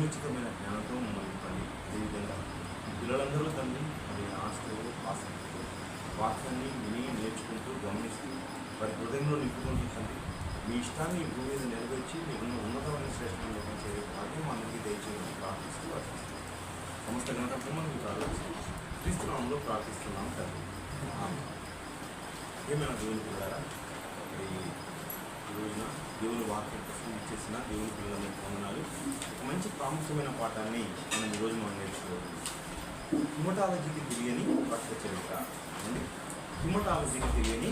సమయోచితమైన జ్ఞానంతో మమ్మల్ని ఇవ్వండి. అదేవిధంగా పిల్లలందరూ తండ్రి మరి ఆసక్తితో వాక్యాన్ని విని నేర్చుకుంటూ గమనిస్తూ వారి హృదయంలో నింపుకుంటూ తండ్రి మీ ఇష్టాన్ని భూమి మీద నెరవేర్చి మీరున్న ఉన్నతమైన శ్రేష్టమైన చేసే భాగ్యం అందరికీ దయచేయమని ప్రార్థిస్తూ అర్పిస్తాం. సమస్త గణతంత్రం మీకు ప్రార్థిస్తూ క్రీస్తునామంలో ప్రార్థిస్తున్నాం తండ్రి. ఏమైనా దేవుని పిల్లరా, ఈ రోజున దేవుని వాక్యం కోసం ఇచ్చేసిన దేవుని పిల్లలకు వందనాలు. ఒక మంచి ప్రాముఖ్యమైన పాఠాన్ని మనం ఈరోజు నేర్చుకోవాలి. హిమటాలజీకి తెలియని రక్త చరిత్ర అండి. హిమటాలజీకి తెలియని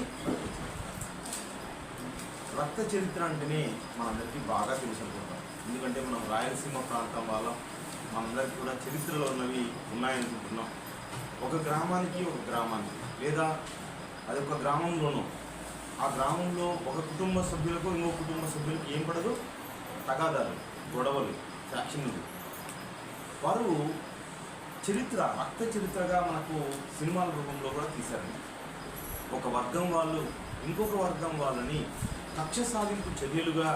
రక్త చరిత్ర అంటేనే మనందరికీ బాగా తెలుసు అనుకుంటాం. ఎందుకంటే మనం రాయలసీమ ప్రాంతం వల్ల మనందరికీ కూడా చరిత్రలో ఉన్నవి ఉన్నాయనుకుంటున్నాం. ఒక గ్రామానికి లేదా అది ఒక గ్రామంలోనూ ఆ గ్రామంలో ఒక కుటుంబ సభ్యులకు ఇంకో కుటుంబ సభ్యులకు ఏం పడదు, తగాదాలు, గొడవలు, ఫ్యాక్షన్లు. వారు చరిత్ర రక్త చరిత్రగా మనకు సినిమాల రూపంలో కూడా తీశారండి. ఒక వర్గం వాళ్ళు ఇంకొక వర్గం వాళ్ళని కక్ష సాధింపు చర్యలుగా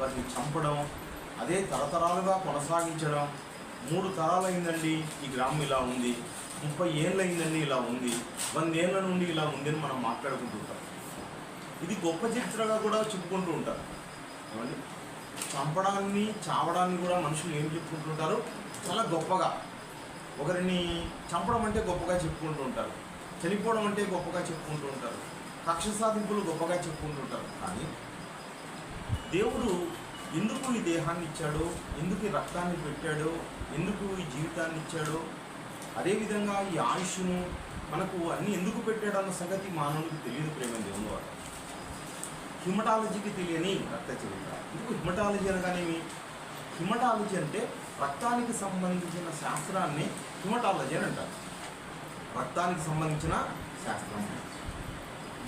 వారిని చంపడం, అదే తరతరాలుగా కొనసాగించడం. 3 తరాలు అయిందండి ఈ గ్రామం ఇలా ఉంది, 30 ఏళ్ళు అయిందండి ఇలా ఉంది, 100 ఏళ్ళ నుండి ఇలా ఉంది అని మనం మాట్లాడుకుంటూ ఉంటాం. ఇది గొప్ప చరిత్రగా కూడా చెప్పుకుంటూ ఉంటారు. ఏమండి, చంపడాన్ని చావడాన్ని కూడా మనుషులు ఏం చెప్పుకుంటుంటారు, చాలా గొప్పగా. ఒకరిని చంపడం అంటే గొప్పగా చెప్పుకుంటూ ఉంటారు, చనిపోవడం అంటే గొప్పగా చెప్పుకుంటూ ఉంటారు, కక్ష సాధింపులు గొప్పగా చెప్పుకుంటూ ఉంటారు. కానీ దేవుడు ఎందుకు ఈ దేహాన్ని ఇచ్చాడో, ఎందుకు ఈ రక్తాన్ని పెట్టాడో, ఎందుకు ఈ జీవితాన్ని ఇచ్చాడో, అదేవిధంగా ఈ ఆయుష్ను మనకు అన్నీ ఎందుకు పెట్టాడో అన్న సంగతి మానవుడికి తెలియదు. ప్రేమ దేవుని వాడు. హిమటాలజీకి తెలియని రక్త చరిత్ర. ఎందుకు హిమటాలజీ అనగానేమి? హిమటాలజీ అంటే రక్తానికి సంబంధించిన శాస్త్రాన్ని హిమటాలజీ అని అంటారు. రక్తానికి సంబంధించిన శాస్త్రం.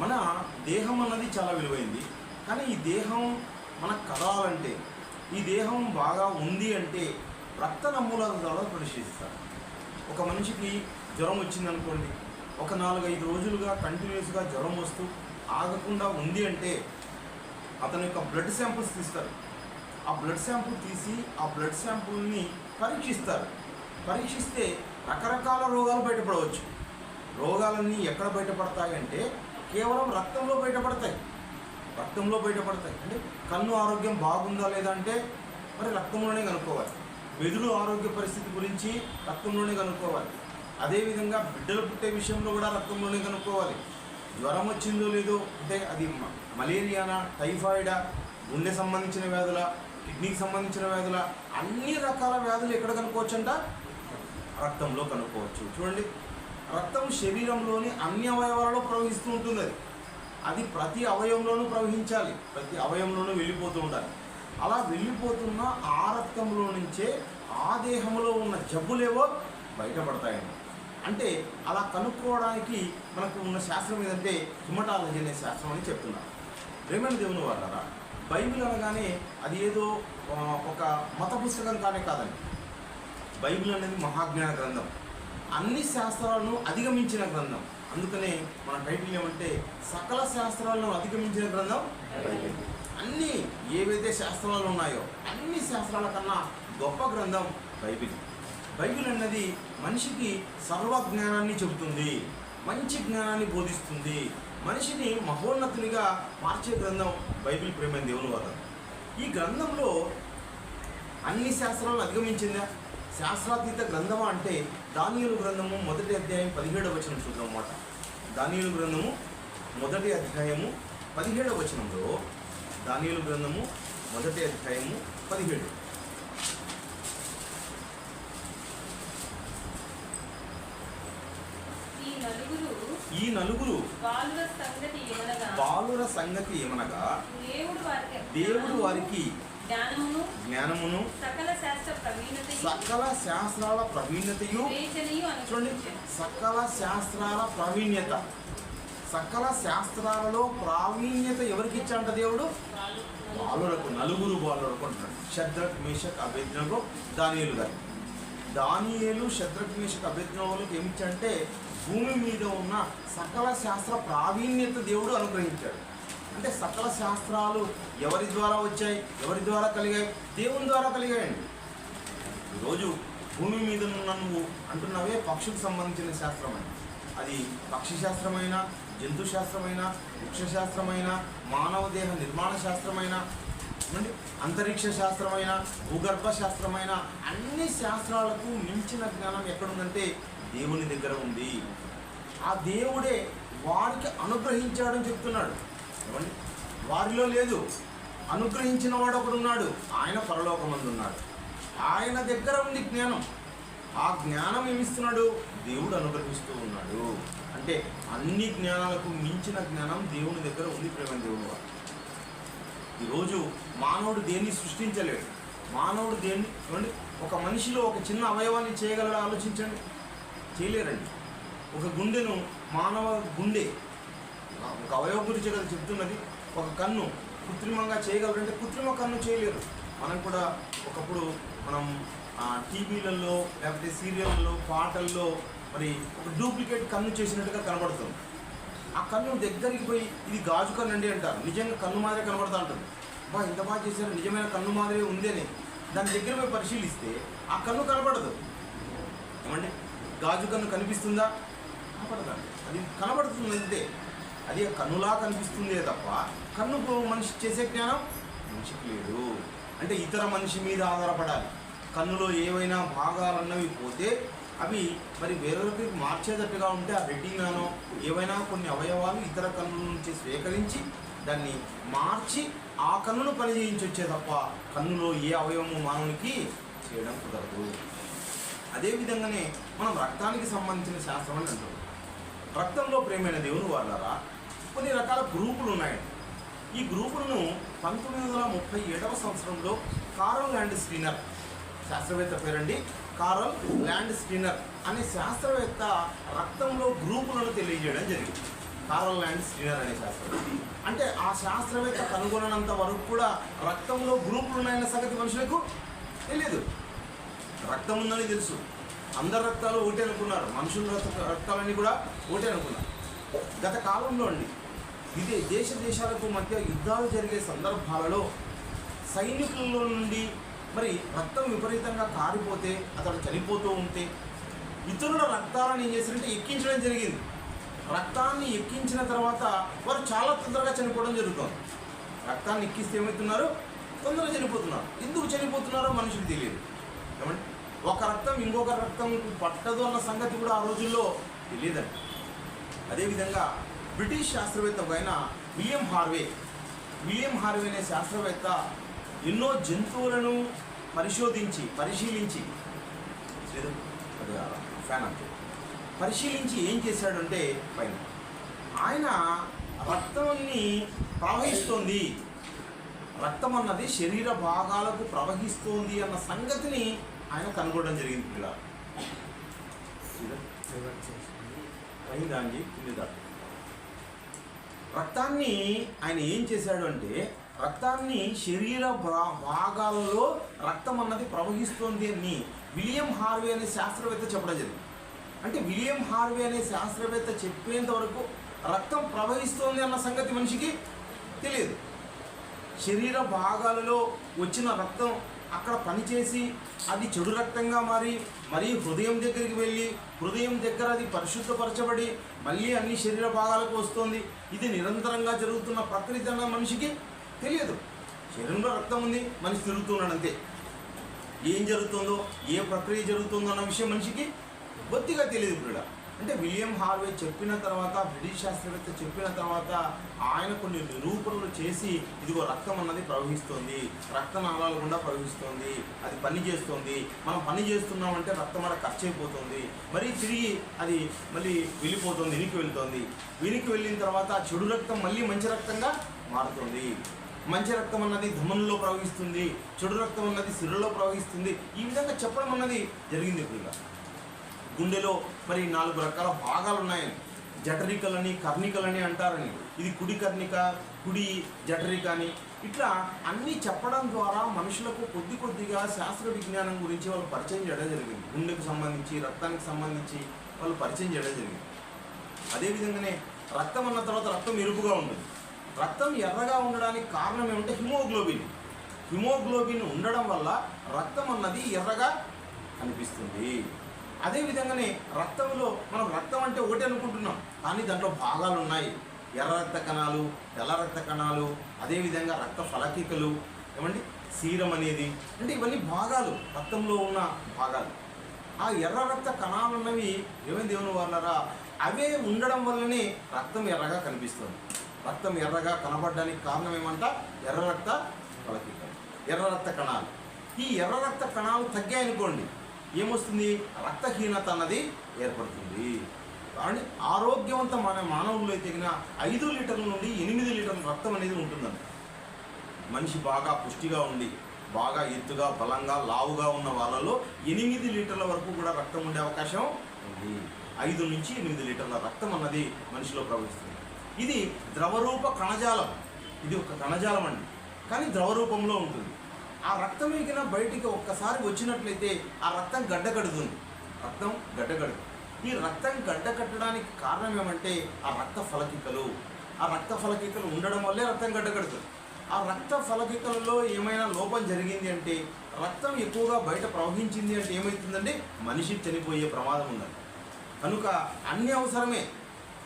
మన దేహం అన్నది చాలా విలువైంది. కానీ ఈ దేహం మనకు కదలాలంటే, ఈ దేహం బాగా ఉంది అంటే రక్త నమూనాల ద్వారా పరిశీలిస్తారు. ఒక మనిషికి జ్వరం వచ్చిందనుకోండి, ఒక 4-5 రోజులుగా కంటిన్యూస్గా జ్వరం వస్తూ ఆగకుండా ఉంది అంటే అతని యొక్క బ్లడ్ శాంపుల్స్ తీస్తారు. ఆ బ్లడ్ శాంపుల్ తీసి ఆ బ్లడ్ శాంపుల్ని పరీక్షిస్తారు. పరీక్షిస్తే రకరకాల రోగాలు బయటపడవచ్చు. రోగాలన్నీ ఎక్కడ బయటపడతాయి అంటే కేవలం రక్తంలో బయటపడతాయి. అంటే కన్ను ఆరోగ్యం బాగుందా లేదా అంటే మరి రక్తంలోనే కనుక్కోవాలి. మెదడు ఆరోగ్య పరిస్థితి గురించి రక్తంలోనే కనుక్కోవాలి. అదేవిధంగా బిడ్డలు పుట్టే విషయంలో కూడా రక్తంలోనే కనుక్కోవాలి. జ్వరం వచ్చిందో లేదో అంటే అది మలేరియానా, టైఫాయిడా, గుండె సంబంధించిన వ్యాధుల, కిడ్నీకి సంబంధించిన వ్యాధుల, అన్ని రకాల వ్యాధులు ఎక్కడ కనుక్కోవచ్చు అంట? రక్తంలో కనుక్కోవచ్చు. చూడండి, రక్తం శరీరంలోని అన్ని అవయవాలలో ప్రవహిస్తూ ఉంటుంది. అది ప్రతి అవయవంలోనూ ప్రవహించాలి, ప్రతి అవయవంలోనూ వెళ్ళిపోతూ ఉండాలి. అలా వెళ్ళిపోతున్న ఆ రక్తంలో నుంచే ఆ దేహంలో ఉన్న జబ్బులేవో బయటపడతాయండి. అంటే అలా కనుక్కోవడానికి మనకు ఉన్న శాస్త్రం ఏదంటే హిమటాలజీ అనే శాస్త్రం అని చెప్తున్నారు. ప్రేమైన దేవుని వారారా, బైబిల్ అనగానే అది ఏదో ఒక మత పుస్తకం కాదండి. బైబిల్ అనేది మహాజ్ఞాన గ్రంథం, అన్ని శాస్త్రాలను అధిగమించిన గ్రంథం. అందుకనే మన టైటిల్ ఏమంటే సకల శాస్త్రాలను అధిగమించిన గ్రంథం బైబిల్. అన్ని ఏవైతే శాస్త్రాలు ఉన్నాయో అన్ని శాస్త్రాల కన్నా గొప్ప గ్రంథం బైబిల్. బైబిల్ అన్నది మనిషికి సర్వజ్ఞానాన్ని చెబుతుంది, మంచి జ్ఞానాన్ని బోధిస్తుంది, మనిషిని మహోన్నతునిగా మార్చే గ్రంథం బైబిల్. ప్రేమైన దేవుని వారు, ఈ గ్రంథంలో అన్ని శాస్త్రాలను అధిగమించిందా? శాస్త్రాతీత గ్రంథమా అంటే దానియేలు గ్రంథము 1వ అధ్యాయం 17వ వచనం చూద్దాం అన్నమాట. దానియేలు గ్రంథము 1వ అధ్యాయము 17వ వచనంలో, దానియేలు గ్రంథము 1వ అధ్యాయము 17. ఈ నలుగురు బాలుర సంగతి ఏమనగా దేవుడు వారికి జ్ఞానమును సకల శాస్త్రాల ప్రవీణతయు. చూడండి, సకల శాస్త్రాల ప్రావీణ్యత. సకల శాస్త్రాలలో ప్రావీణ్యత ఎవరికి ఇచ్చాడంట దేవుడు? బాలురకు, నలుగురు బాలురకు అంటున్నాడు. షద్రక్, మేషక్, అబేద్నగో, దానియేలు గారు. దానియేలు, షద్రక్, మేషక్, అబేద్నగోలకు ఏమిచ్చంటే భూమి మీద ఉన్న సకల శాస్త్ర ప్రావీణ్యత దేవుడు అనుగ్రహించాడు. అంటే సకల శాస్త్రాలు ఎవరి ద్వారా వచ్చాయి, ఎవరి ద్వారా కలిగాయి? దేవుని ద్వారా కలిగాయండి. ఈరోజు భూమి మీద ఉన్న నువ్వు అంటున్నవే పక్షులకు సంబంధించిన శాస్త్రం అని. అది పక్షి శాస్త్రమైన, జంతు శాస్త్రమైన, వృక్షశాస్త్రమైన, మానవ దేహ నిర్మాణ శాస్త్రమైన, అంతరిక్ష శాస్త్రమైన, భూగర్భ శాస్త్రమైన, అన్ని శాస్త్రాలకు మించిన జ్ఞానం ఎక్కడుందంటే దేవుని దగ్గర ఉంది. ఆ దేవుడే వారికి అనుగ్రహించాడని చెప్తున్నాడు. ఏమండి, వారిలో లేదు, అనుగ్రహించిన వాడు ఒకడున్నాడు, ఆయన పరలోకమందు ఉన్నాడు. ఆయన దగ్గర ఉంది జ్ఞానం. ఆ జ్ఞానం ఏమిస్తున్నాడు? దేవుడు అనుగ్రహిస్తూ ఉన్నాడు. అంటే అన్ని జ్ఞానాలకు మించిన జ్ఞానం దేవుని దగ్గర ఉంది. ప్రేమ దేవుడు వారు ఈరోజు మానవుడు దేన్ని సృష్టించలేడు. మానవుడు దేన్ని ఏమండి, ఒక మనిషిలో ఒక చిన్న అవయవాన్ని చేయగలడా? ఆలోచించండి, చేయలేరండి. ఒక గుండెను, మానవ గుండె ఒక అవయవం గురించి కదా చెప్తున్నది. ఒక కన్ను కృత్రిమంగా చేయగలరంటే కృత్రిమ కన్ను చేయలేరు. మనం కూడా ఒకప్పుడు మనం టీవీలలో లేకపోతే సీరియళ్ళలో పాటల్లో మరి ఒక డూప్లికేట్ కన్ను చేసినట్టుగా కనబడుతుంది. ఆ కన్ను దగ్గరికి పోయి ఇది గాజు కన్ను అండి అంటారు. నిజంగా కన్ను మాదిరే కనబడుతూ ఉంటుంది. బా ఇంత బాగా చేశారు, నిజమైన కన్ను మాదిరే ఉంది అని దాని దగ్గర పోయి పరిశీలిస్తే ఆ కన్ను కనబడదు. ఏమంటే గాజు కన్ను కనిపిస్తుందా? కనపడదండి. అది కనబడుతుంది అంతే. అది కన్నులా కనిపిస్తుందే తప్ప కన్నుకు మనిషి చేసే జ్ఞానం మనిషికి లేదు. అంటే ఇతర మనిషి మీద ఆధారపడాలి. కన్నులో ఏవైనా భాగాలన్నవి పోతే అవి మరి వేరొకరికి మార్చేటట్టుగా ఉంటే ఆ రెటీనానో ఏవైనా కొన్ని అవయవాలు ఇతర కన్నుల నుంచి స్వీకరించి దాన్ని మార్చి ఆ కన్నును పని చేయించొచ్చే తప్ప కన్నులో ఏ అవయవము మానవునికి చేయడం కుదరదు. అదేవిధంగానే మనం రక్తానికి సంబంధించిన శాస్త్రం అని అంటాం. రక్తంలో ప్రేమైన దేవుని వాళ్ళారా కొన్ని రకాల గ్రూపులు ఉన్నాయండి. ఈ గ్రూపులను 1937వ సంవత్సరంలో కారల్ ల్యాండ్ స్టీనర్, శాస్త్రవేత్త పేరండి కారల్ ల్యాండ్ స్టీనర్ అనే శాస్త్రవేత్త రక్తంలో గ్రూపులను తెలియజేయడం జరిగింది. కారల్ ల్యాండ్ స్టీనర్ అనే శాస్త్రవేత్త అంటే ఆ శాస్త్రవేత్త కనుగొనంత వరకు కూడా రక్తంలో గ్రూపులు ఉన్నాయన్న సంగతి మనుషులకు తెలియదు. రక్తం ఉందని తెలుసు, అందరు రక్తాలు ఒకటే అనుకున్నారు, మనుషుల రక్తాలన్నీ కూడా ఒకటే అనుకున్నారు. గత కాలంలో అండి దేశాలకు మధ్య యుద్ధాలు జరిగే సందర్భాలలో సైనికులలో నుండి మరి రక్తం విపరీతంగా కారిపోతే, అతడు చనిపోతూ ఉంటే ఇతరుల రక్తాలను ఏం చేశారంటే ఎక్కించడం జరిగింది. రక్తాన్ని ఎక్కించిన తర్వాత వారు చాలా తొందరగా చనిపోవడం జరుగుతుంది. రక్తాన్ని ఎక్కిస్తే ఏమవుతున్నారు? తొందరగా చనిపోతున్నారు. ఎందుకు చనిపోతున్నారో మనుషులకు తెలియదు. ఏమంటే ఒక రక్తం ఇంకొక రక్తం పట్టదు అన్న సంగతి కూడా ఆ రోజుల్లో తెలియదండి. అదేవిధంగా బ్రిటిష్ శాస్త్రవేత్త అయిన విలియం హార్వే అనే శాస్త్రవేత్త ఎన్నో జంతువులను పరిశీలించి ఏం చేశాడంటే పైన ఆయన రక్తాన్ని ప్రవహిస్తోంది, రక్తం అన్నది శరీర భాగాలకు ప్రవహిస్తోంది అన్న సంగతిని ఆయన కనుగొనడం జరిగింది. పిల్లలు రక్తాన్ని ఆయన ఏం చేశాడు అంటే రక్తాన్ని శరీర భాగాలలో రక్తం అన్నది ప్రవహిస్తోంది అని విలియం హార్వే అనే శాస్త్రవేత్త చెప్పడం జరిగింది. అంటే విలియం హార్వే అనే శాస్త్రవేత్త చెప్పేంత వరకు రక్తం ప్రవహిస్తోంది అన్న సంగతి మనిషికి తెలియదు. శరీర భాగాలలో వచ్చిన రక్తం అక్కడ పనిచేసి అది చెడు రక్తంగా మారి మరీ హృదయం దగ్గరికి వెళ్ళి హృదయం దగ్గర అది పరిశుద్ధపరచబడి మళ్ళీ అన్ని శరీర భాగాలకు వస్తుంది. ఇది నిరంతరంగా జరుగుతున్న ప్రక్రియ అన్న మనిషికి తెలియదు. శరీరంలో రక్తం ఉంది, మనిషి తిరుగుతున్నాడు అంతే. ఏం జరుగుతుందో, ఏ ప్రక్రియ జరుగుతుందో అన్న విషయం మనిషికి బొత్తిగా తెలియదు. కూడా అంటే విలియం హార్వే చెప్పిన తర్వాత, బ్రిటిష్ శాస్త్రవేత్త చెప్పిన తర్వాత ఆయన కొన్ని నిరూపణలు చేసి ఇదిగో రక్తం అన్నది ప్రవహిస్తుంది, రక్తనాళాలు గుండా ప్రవహిస్తుంది, అది పని చేస్తుంది, మనం పని చేస్తున్నామంటే రక్తం అక్కడ ఖర్చు అయిపోతుంది, మరి తిరిగి అది మళ్ళీ వెళ్ళిపోతుంది, వెనక్కి వెళ్ళిన తర్వాత చెడు రక్తం మళ్ళీ మంచి రక్తంగా మారుతుంది. మంచి రక్తం అన్నది ధమనులో ప్రవహిస్తుంది, చెడు రక్తం అన్నది సిరలో ప్రవహిస్తుంది. ఈ విధంగా చెప్పడం అన్నది జరిగింది. ఇప్పుడు గుండెలో మరి 4 రకాల భాగాలు ఉన్నాయని, జఠరికలని కర్ణికలని అంటారని, ఇది కుడి కర్ణిక, కుడి జఠరిక అని ఇట్లా అన్నీ చెప్పడం ద్వారా మనుషులకు కొద్దిగా శాస్త్ర విజ్ఞానం గురించి వాళ్ళు పరిచయం చేయడం జరిగింది. గుండెకు సంబంధించి, రక్తానికి సంబంధించి వాళ్ళు పరిచయం చేయడం జరిగింది. అదేవిధంగానే రక్తం అన్న తర్వాత రక్తం ఎరుపుగా ఉంటుంది. రక్తం ఎర్రగా ఉండడానికి కారణం ఏమంటే హిమోగ్లోబిన్ ఉండడం వల్ల రక్తం అన్నది ఎర్రగా కనిపిస్తుంది. అదేవిధంగానే రక్తంలో మనం రక్తం అంటే ఒకటి అనుకుంటున్నాం, కానీ దాంట్లో భాగాలు ఉన్నాయి. ఎర్ర రక్త కణాలు, తెల్ల రక్త కణాలు, అదేవిధంగా రక్త ఫలకికలు, ఏమండి సీరం అనేది, అంటే ఇవన్నీ భాగాలు, రక్తంలో ఉన్న భాగాలు. ఆ ఎర్ర రక్త కణాలు అన్నవి ఏమైంది దేవుని వాళ్ళరా, అవే ఉండడం వల్లనే రక్తం ఎర్రగా కనిపిస్తుంది. రక్తం ఎర్రగా కనబడడానికి కారణం ఏమంట, ఎర్ర రక్త ఫలకికలు, ఎర్ర రక్త కణాలు. ఈ ఎర్ర రక్త కణాలు తగ్గాయనుకోండి, ఏమొస్తుంది, రక్తహీనత అన్నది ఏర్పడుతుంది. కానీ ఆరోగ్యవంతమైన మానవులు అయితే 5 లీటర్ల నుండి 8 లీటర్ల రక్తం అనేది ఉంటుందండి. మనిషి బాగా పుష్టిగా ఉండి బాగా ఎత్తుగా బలంగా లావుగా ఉన్న వాళ్ళలో 8 లీటర్ల వరకు కూడా రక్తం ఉండే అవకాశం ఉంది. 5 నుంచి 8 లీటర్ల రక్తం అన్నది మనిషిలో ప్రవహిస్తుంది. ఇది ద్రవరూప కణజాలం, ఇది ఒక కణజాలం అండి, కానీ ద్రవరూపంలో ఉంటుంది. ఆ రక్తం ఎగిన బయటికి ఒక్కసారి వచ్చినట్లయితే ఆ రక్తం గడ్డకడుతుంది. రక్తం గడ్డకడుతుంది. ఈ రక్తం గడ్డకట్టడానికి కారణం ఏమంటే ఆ రక్త ఫలకికలు. ఆ రక్త ఫలకికలు ఉండడం వల్లే రక్తం గడ్డకడుతుంది. ఆ రక్త ఫలకికలలో ఏమైనా లోపం జరిగింది అంటే, రక్తం ఎక్కువగా బయట ప్రవహించింది అంటే ఏమవుతుందండి, మనిషి చనిపోయే ప్రమాదం ఉందండి. కనుక అన్ని అవసరమే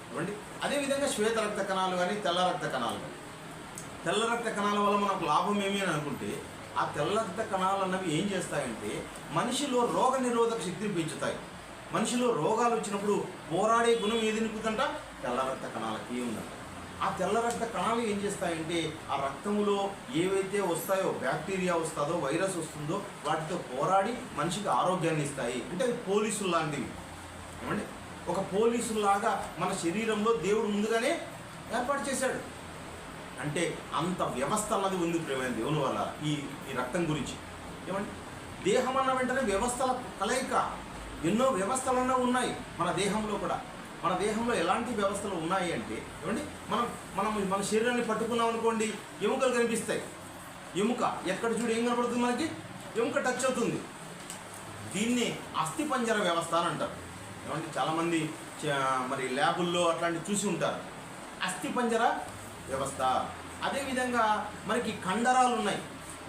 ఇవ్వండి. అదేవిధంగా శ్వేత రక్త కణాలు కానీ తెల్ల రక్త కణాలు కానీ, తెల్ల రక్త కణాల వల్ల మనకు లాభం ఏమి అని అనుకుంటే, ఆ తెల్ల రక్త కణాలు అన్నవి ఏం చేస్తాయంటే మనిషిలో రోగ నిరోధక శక్తిని పెంచుతాయి. మనిషిలో రోగాలు వచ్చినప్పుడు పోరాడే గుణం ఏది నింపుతుంట, తెల్ల రక్త కణాలకి ఉందంట. ఆ తెల్ల రక్త కణాలు ఏం చేస్తాయంటే ఆ రక్తములో ఏవైతే వస్తాయో, బ్యాక్టీరియా వస్తుందో, వైరస్ వస్తుందో వాటితో పోరాడి మనిషికి ఆరోగ్యాన్ని ఇస్తాయి. అంటే అవి పోలీసులు లాంటివి ఏమండి. ఒక పోలీసులాగా మన శరీరంలో దేవుడు ముందుగానే ఏర్పాటు చేశాడు. అంటే అంత వ్యవస్థ అన్నది ఉంది ప్రేమైన దేవుని వల్ల ఈ రక్తం గురించి. ఏమండి, దేహం అన్న వెంటనే వ్యవస్థల కలయిక. ఎన్నో వ్యవస్థలన్నా ఉన్నాయి మన దేహంలో కూడా. మన దేహంలో ఎలాంటి వ్యవస్థలు ఉన్నాయి అంటే ఏమండి, మన శరీరాన్ని పట్టుకున్నాం అనుకోండి, ఎముకలు కనిపిస్తాయి. ఎముక ఎక్కడ చూడు ఏం కనపడుతుంది మనకి, ఎముక టచ్ అవుతుంది. దీన్ని అస్థిపంజర వ్యవస్థ అని అంటారు. ఏమంటే చాలామంది మరి ల్యాబుల్లో అట్లాంటివి చూసి ఉంటారు. అస్థిపంజర వ్యవస్థ. అదేవిధంగా మనకి కండరాలు ఉన్నాయి,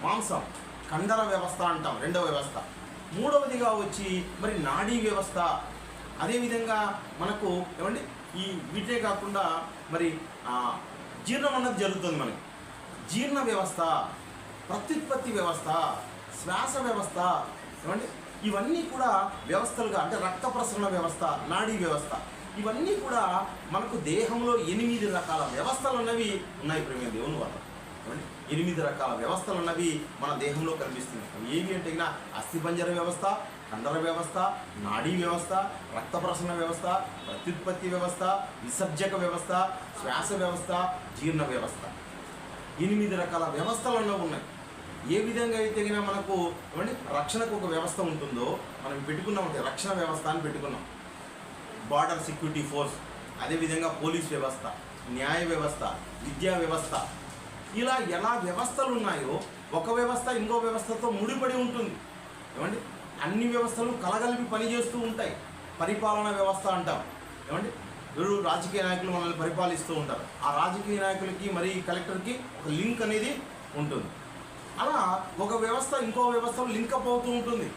మాంసం, కండర వ్యవస్థ అంటాం, రెండవ వ్యవస్థ. మూడవదిగా వచ్చి మరి నాడీ వ్యవస్థ. అదేవిధంగా మనకు ఏమండి ఈ వీటే కాకుండా మరి జీర్ణం అన్నది జరుగుతుంది మనకి. జీర్ణ వ్యవస్థ, ప్రత్యుత్పత్తి వ్యవస్థ, శ్వాస వ్యవస్థ, ఏమండి ఇవన్నీ కూడా వ్యవస్థలుగా, అంటే రక్త ప్రసరణ వ్యవస్థ, నాడీ వ్యవస్థ, ఇవన్నీ కూడా మనకు దేహంలో 8 రకాల వ్యవస్థలు అన్నవి ఉన్నాయి ప్రేమ దేవుని వల్ల. 8 రకాల వ్యవస్థలు అన్నవి మన దేహంలో కనిపిస్తున్నాయి. ఏవి అంటే అస్థిపంజర వ్యవస్థ, కండర వ్యవస్థ, నాడీ వ్యవస్థ, రక్త ప్రసరణ వ్యవస్థ, ప్రత్యుత్పత్తి వ్యవస్థ, విసర్జక వ్యవస్థ, శ్వాస వ్యవస్థ, జీర్ణ వ్యవస్థ. 8 రకాల వ్యవస్థలు అన్నవి ఉన్నాయి. ఏ విధంగా అయితే మనకు ఏమండి రక్షణకు ఒక వ్యవస్థ ఉంటుందో మనం పెట్టుకున్నాం, అంటే రక్షణ వ్యవస్థ అని పెట్టుకున్నాం. బార్డర్ సెక్యూరిటీ ఫోర్స్, అదేవిధంగా పోలీస్ వ్యవస్థ, న్యాయ వ్యవస్థ, విద్యా వ్యవస్థ, ఇలా ఎలా వ్యవస్థలు ఉన్నాయో ఒక వ్యవస్థ ఇంకో వ్యవస్థతో ముడిపడి ఉంటుంది. ఏమండి అన్ని వ్యవస్థలు కలగలిపి పనిచేస్తూ ఉంటాయి. పరిపాలనా వ్యవస్థ అంటాం. ఏమండి వీరు రాజకీయ నాయకులు మనల్ని పరిపాలిస్తూ ఉంటారు. ఆ రాజకీయ నాయకులకి మరి కలెక్టర్కి ఒక లింక్ అనేది ఉంటుంది. అలా ఒక వ్యవస్థ ఇంకో వ్యవస్థలో లింకప్ అవుతూ ఉంటుంది.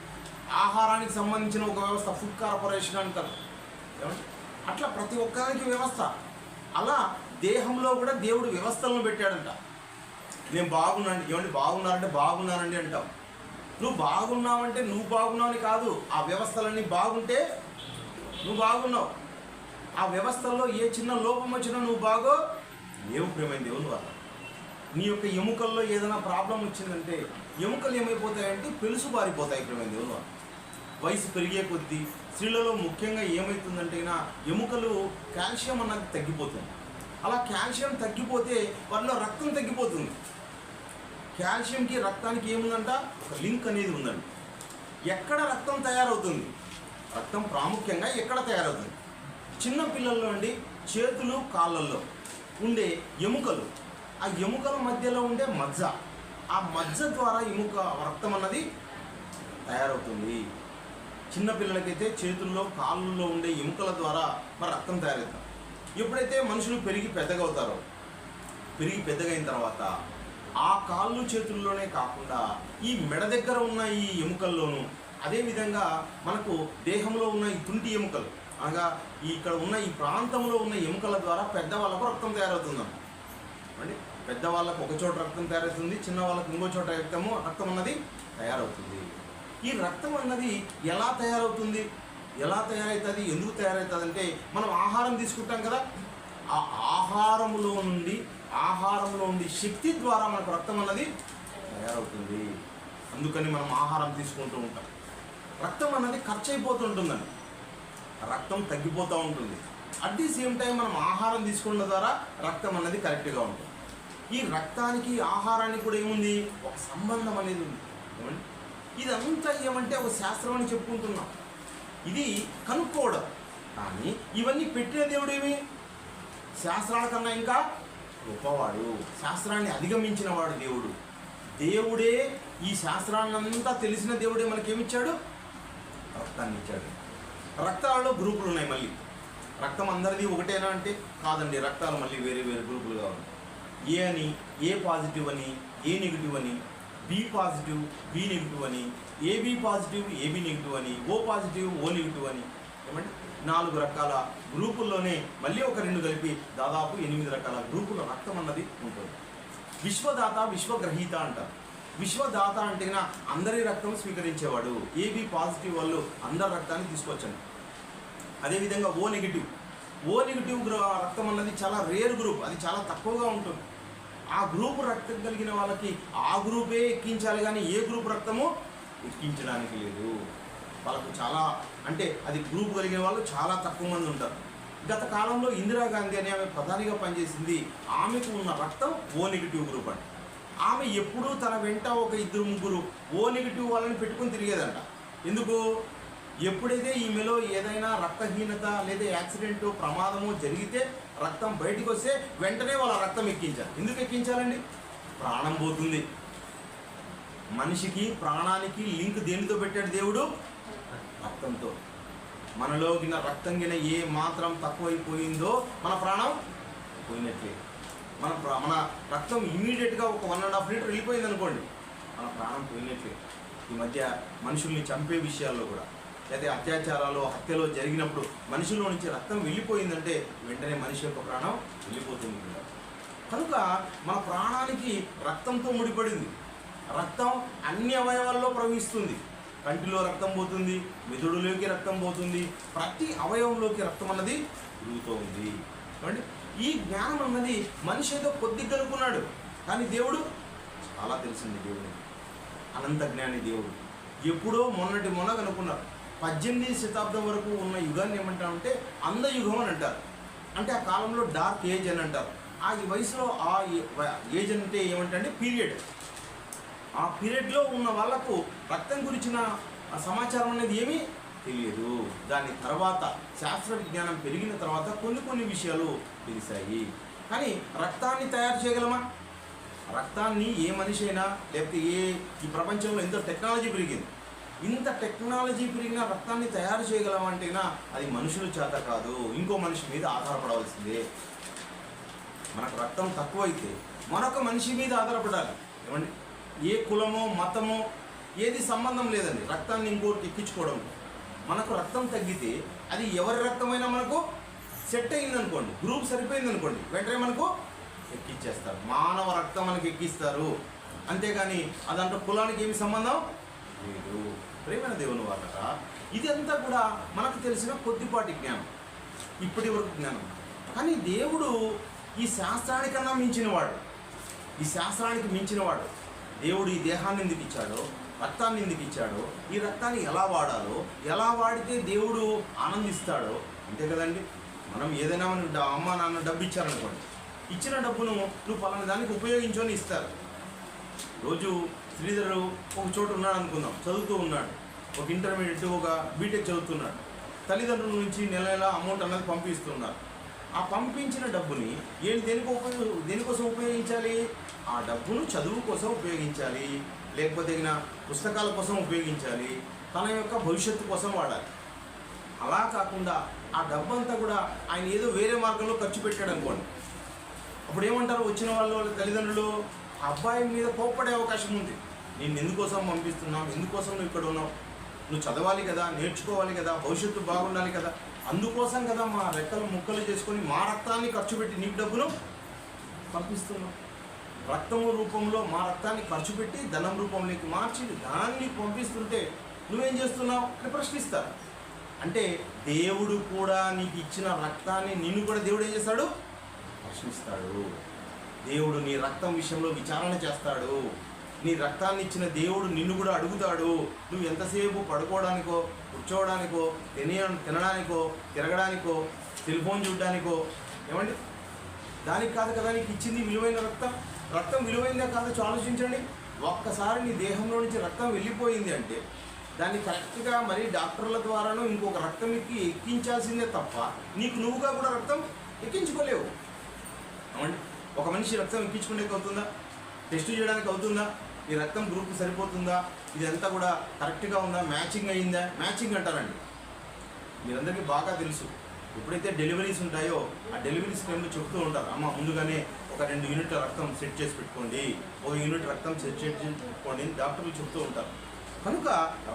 ఆహారానికి సంబంధించిన ఒక వ్యవస్థ ఫుడ్ కార్పొరేషన్ అంటారు. ఏమండి అట్లా ప్రతి ఒక్కరికి వ్యవస్థ. అలా దేహంలో కూడా దేవుడు వ్యవస్థలను పెట్టాడంట. నేను బాగున్నాను, ఏమండి బాగున్నారంటే బాగున్నానండి అంటాం. నువ్వు బాగున్నావంటే నువ్వు బాగున్నావని కాదు, ఆ వ్యవస్థలన్నీ బాగుంటే నువ్వు బాగున్నావు. ఆ వ్యవస్థల్లో ఏ చిన్న లోపం వచ్చినా నువ్వు బాగో లేవు ప్రేమైన దేవుని వల్ల. నీ యొక్క ఎముకల్లో ఏదైనా ప్రాబ్లం వచ్చిందంటే ఎముకలు ఏమైపోతాయంటే పెలుసు బారిపోతాయి ప్రేమైన దేవుని వల్ల. వయసు పెరిగే కొద్దీ స్త్రీలలో ముఖ్యంగా ఏమవుతుందంటే ఎముకలు కాల్షియం అన్నది తగ్గిపోతుంది. అలా కాల్షియం తగ్గిపోతే వాళ్ళలో రక్తం తగ్గిపోతుంది. కాల్షియంకి రక్తానికి ఏముందంట, ఒక లింక్ అనేది ఉందండి. ఎక్కడ రక్తం తయారవుతుంది, రక్తం ప్రాముఖ్యంగా ఎక్కడ తయారవుతుంది, చిన్న పిల్లల్లో అండి చేతులు కాళ్ళల్లో ఉండే ఎముకలు, ఆ ఎముకల మధ్యలో ఉండే మజ్జ, ఆ మజ్జ ద్వారా రక్తం అన్నది తయారవుతుంది. చిన్నపిల్లలకైతే చేతుల్లో కాళ్ళల్లో ఉండే ఎముకల ద్వారా మరి రక్తం తయారవుతుంది. ఎప్పుడైతే మనుషులు పెరిగి పెద్దగా అవుతారో, పెరిగి పెద్దగైన తర్వాత ఆ కాళ్ళు చేతుల్లోనే కాకుండా ఈ మెడ దగ్గర ఉన్న ఈ ఎముకల్లోనూ, అదేవిధంగా మనకు దేహంలో ఉన్న ఈ తుంటి ఎముకలు అనగా ఇక్కడ ఉన్న ఈ ప్రాంతంలో ఉన్న ఎముకల ద్వారా పెద్దవాళ్ళకు రక్తం తయారవుతుందన్న అంటే పెద్దవాళ్ళకు ఒక చోట రక్తం తయారవుతుంది, చిన్న వాళ్ళకు ఇంకో చోట రక్తం అన్నది తయారవుతుంది. ఈ రక్తం అన్నది ఎలా తయారవుతుంది, ఎలా తయారవుతుంది, ఎందుకు తయారవుతుంది అంటే మనం ఆహారం తీసుకుంటాం కదా, ఆ ఆహారంలో నుండి శక్తి ద్వారా మనకు రక్తం అన్నది తయారవుతుంది. అందుకని మనం ఆహారం తీసుకుంటూ ఉంటాం. రక్తం అన్నది ఖర్చు అయిపోతుంటుందండి, రక్తం తగ్గిపోతూ ఉంటుంది. అట్ ది సేమ్ టైం మనం ఆహారం తీసుకున్న ద్వారా రక్తం అన్నది కరెక్ట్గా ఉంటుంది. ఈ రక్తానికి ఆహారానికి కూడా ఏముంది, ఒక సంబంధం అనేది ఉంది. ఇదంతా ఏమంటే ఒక శాస్త్రం అని చెప్పుకుంటున్నాం, ఇది కనుక్కోవడం. కానీ ఇవన్నీ పెట్టిన దేవుడు ఏమి, శాస్త్రాల కన్నా ఇంకా గొప్పవాడు, శాస్త్రాన్ని అధిగమించిన వాడు దేవుడు. దేవుడే ఈ శాస్త్రాన్నంతా తెలిసిన దేవుడే మనకేమిచ్చాడు, రక్తాన్ని ఇచ్చాడు. రక్తాలలో గ్రూపులు ఉన్నాయి. మళ్ళీ రక్తం అందరిది ఒకటేనా అంటే కాదండి, రక్తాలు మళ్ళీ వేరే వేరే గ్రూపులుగా ఉన్నాయి. ఏ అని ఏ పాజిటివ్ అని ఏ నెగిటివ్ అని, బి పాజిటివ్ బి నెగిటివ్ అని, ఏబి పాజిటివ్ ఏబి నెగిటివ్ అని, ఓ పాజిటివ్ ఓ నెగిటివ్ అని, ఏమంటే 4 రకాల గ్రూపుల్లోనే మళ్ళీ ఒక 2 కలిపి దాదాపు 8 రకాల గ్రూపుల రక్తం అన్నది ఉంటుంది. విశ్వదాత విశ్వగ్రహీత అంటారు. విశ్వదాత అంటే అందరి రక్తం స్వీకరించేవాడు. ఏబి పాజిటివ్ వాళ్ళు అందరి రక్తాన్ని తీసుకొచ్చాడు. అదేవిధంగా ఓ నెగిటివ్ రక్తం అన్నది చాలా రేర్ గ్రూప్, అది చాలా తక్కువగా ఉంటుంది. ఆ గ్రూప్ రక్తం కలిగిన వాళ్ళకి ఆ గ్రూపే ఎక్కించాలి, కానీ ఏ గ్రూప్ రక్తము ఎక్కించడానికి లేదు. వాళ్ళకు చాలా అంటే అది గ్రూప్ కలిగిన వాళ్ళు చాలా తక్కువ మంది ఉంటారు. గత కాలంలో ఇందిరాగాంధీ అనే ఆమె ప్రధానిగా పనిచేసింది. ఆమెకు ఉన్న రక్తం ఓ నెగిటివ్ గ్రూప్ అంట. ఆమె ఎప్పుడూ తన వెంట ఒక 2-3 ఓ నెగిటివ్ వాళ్ళని పెట్టుకొని తిరిగేదంట. ఎందుకు, ఎప్పుడైతే ఈమెలో ఏదైనా రక్తహీనత లేదా యాక్సిడెంట్ ప్రమాదము జరిగితే రక్తం బయటికి వస్తే వెంటనే వాళ్ళ రక్తం ఎక్కించాలి. ఎందుకు ఎక్కించాలండి, ప్రాణం పోతుంది. మనిషికి ప్రాణానికి లింక్ దేనితో పెట్టాడు దేవుడు, రక్తంతో. మనలో గిన రక్తం గిన ఏ మాత్రం తక్కువైపోయిందో మన ప్రాణం పోయినట్లే. మన రక్తం ఇమీడియట్గా ఒక 1.5 లీటర్ వెళ్ళిపోయింది అనుకోండి, మన ప్రాణం పోయినట్లే. ఈ మధ్య మనుషుల్ని చంపే విషయాల్లో కూడా, లేదా అత్యాచారాలు హత్యలో జరిగినప్పుడు మనుషుల్లో నుంచి రక్తం వెళ్ళిపోయిందంటే వెంటనే మనిషి యొక్క ప్రాణం వెళ్ళిపోతుంది. కనుక మన ప్రాణానికి రక్తంతో ముడిపడింది. రక్తం అన్ని అవయవాల్లో ప్రవహిస్తుంది. కంటిలో రక్తం పోతుంది, మెదడులోకి రక్తం పోతుంది, ప్రతి అవయవంలోకి రక్తం అన్నది తిరుగుతూ ఉంది. చూడండి, ఈ జ్ఞానం అన్నది మనిషి ఏదో కొద్ది కలుపుకున్నాడు, కానీ దేవుడు చాలా తెలిసింది. దేవుడు అనంత జ్ఞాని దేవుడు. ఎప్పుడో మొన్న కనుక్కున్నారు. 18వ శతాబ్దం వరకు ఉన్న యుగాన్ని ఏమంటారంటే అందయుగం అని అంటారు. అంటే ఆ కాలంలో డార్క్ ఏజ్ అని అంటారు. ఆ వయసులో ఆ ఏజ్ అంటే ఏమంటే పీరియడ్. ఆ పీరియడ్లో ఉన్న వాళ్ళకు రక్తం గురించిన సమాచారం అనేది ఏమీ తెలియదు. దాని తర్వాత శాస్త్ర విజ్ఞానం పెరిగిన తర్వాత కొన్ని విషయాలు తెలిసాయి. కానీ రక్తాన్ని తయారు చేయగలమా? రక్తాన్ని ఏ మనిషి అయినా, లేకపోతే ఈ ప్రపంచంలో ఎంతో టెక్నాలజీ పెరిగింది. ఇంత టెక్నాలజీ పెరిగిన రక్తాన్ని తయారు చేయగలమంటేనా అది మనుషుల చేత కాదు, ఇంకో మనిషి మీద ఆధారపడవలసిందే. మనకు రక్తం తక్కువైతే మరొక మనిషి మీద ఆధారపడాలి. ఏమండి, ఏ కులమో మతమో ఏది సంబంధం లేదండి రక్తాన్ని ఇంకోటి ఎక్కించుకోవడం. మనకు రక్తం తగ్గితే అది ఎవరి రక్తమైనా మనకు సెట్ అయిందనుకోండి, గ్రూప్ సరిపోయిందనుకోండి, వెంటనే మనకు ఎక్కించేస్తారు. మానవ రక్తం మనకి ఎక్కిస్తారు, అంతేగాని అదంటే కులానికి ఏమి సంబంధం లేదు. ప్రేమైన దేవుని వాళ్ళరా, ఇదంతా కూడా మనకు తెలిసిన కొద్దిపాటి జ్ఞానం, ఇప్పటి వరకు జ్ఞానం. కానీ దేవుడు ఈ శాస్త్రానికన్నా మించినవాడు, ఈ శాస్త్రానికి మించినవాడు. దేవుడు ఈ దేహాన్ని ఎందుకు ఇచ్చాడో, రక్తాన్ని ఎందుకు ఇచ్చాడో, ఈ రక్తాన్ని ఎలా వాడాలో, ఎలా వాడితే దేవుడు ఆనందిస్తాడో, అంతే కదండి. మనం ఏదైనా అమ్మ నాన్న డబ్బు ఇచ్చారనుకోండి, ఇచ్చిన డబ్బును నువ్వు పలానా దానికి ఉపయోగించని ఇస్తారు. రోజు శ్రీధరు ఒక చోట ఉన్నాడు అనుకుందాం, చదువుతూ ఉన్నాడు, ఒక ఇంటర్మీడియట్ ఒక బీటెక్ చదువుతున్నాడు. తల్లిదండ్రుల నుంచి నెల అమౌంట్ అన్నది పంపిస్తున్నారు. ఆ పంపించిన డబ్బుని దేనికోసం ఉపయోగించాలి? ఆ డబ్బును చదువు కోసం ఉపయోగించాలి, లేకపోతే పుస్తకాల కోసం ఉపయోగించాలి, తన యొక్క భవిష్యత్తు కోసం వాడాలి. అలా కాకుండా ఆ డబ్బు అంతా కూడా ఆయన ఏదో వేరే మార్గంలో ఖర్చు పెట్టాడు అనుకోండి, అప్పుడు ఏమంటారు వచ్చిన వాళ్ళు తల్లిదండ్రులు? ఆ అబ్బాయి మీద కోప్పడే అవకాశం ఉంది. నేను ఎందుకోసం పంపిస్తున్నావు, ఎందుకోసం నువ్వు ఇక్కడ ఉన్నావు, నువ్వు చదవాలి కదా, నేర్చుకోవాలి కదా, భవిష్యత్తు బాగుండాలి కదా, అందుకోసం కదా మా రెక్కలు ముక్కలు చేసుకొని మా రక్తాన్ని ఖర్చు పెట్టి నీకు డబ్బును పంపిస్తున్నాం. రక్తము రూపంలో మా రక్తాన్ని ఖర్చు పెట్టి ధనం రూపంలోకి మార్చి దాన్ని పంపిస్తుంటే నువ్వేం చేస్తున్నావు అని ప్రశ్నిస్తారు. అంటే దేవుడు కూడా నీకు ఇచ్చిన రక్తాన్ని నిన్ను కూడా దేవుడు ఏం చేస్తాడు? ప్రశ్నిస్తాడు. దేవుడు నీ రక్తం విషయంలో విచారణ చేస్తాడు. నీ రక్తాన్ని ఇచ్చిన దేవుడు నిన్ను కూడా అడుగుతాడు. నువ్వు ఎంతసేపు పడుకోవడానికో, కూర్చోవడానికో, తినడానికో, తిరగడానికో, సెల్ఫోన్ చూడడానికో, ఏమండి దానికి కాదు కదా నీకు ఇచ్చింది విలువైన రక్తం. రక్తం విలువైందే కాదు ఆలోచించండి. ఒక్కసారి నీ దేహంలో నుంచి రక్తం వెళ్ళిపోయింది అంటే దాన్ని కరెక్ట్గా మరి డాక్టర్ల ద్వారానో ఇంకొక రక్తం ఎక్కించాల్సిందే తప్ప నీకు నువ్వుగా కూడా రక్తం ఎక్కించుకోలేవు. అవునండి, ఒక మనిషి రక్తం ఎక్కించుకునే అవుతుందా? టెస్ట్ చేయడానికి అవుతుందా? ఈ రక్తం గ్రూప్ సరిపోతుందా? ఇదంతా కూడా కరెక్ట్గా ఉందా? మ్యాచింగ్ అయ్యిందా? మ్యాచింగ్ అంటారండి. మీరందరికీ బాగా తెలుసు, ఎప్పుడైతే డెలివరీస్ ఉంటాయో ఆ డెలివరీస్ టైంలో చెప్తూ ఉంటారు, అమ్మ ముందుగానే ఒక 2 యూనిట్ల రక్తం సెట్ చేసి పెట్టుకోండి, 1 యూనిట్ రక్తం సెట్ చేసి పెట్టుకోండి అని డాక్టర్లు చెప్తూ ఉంటారు. కనుక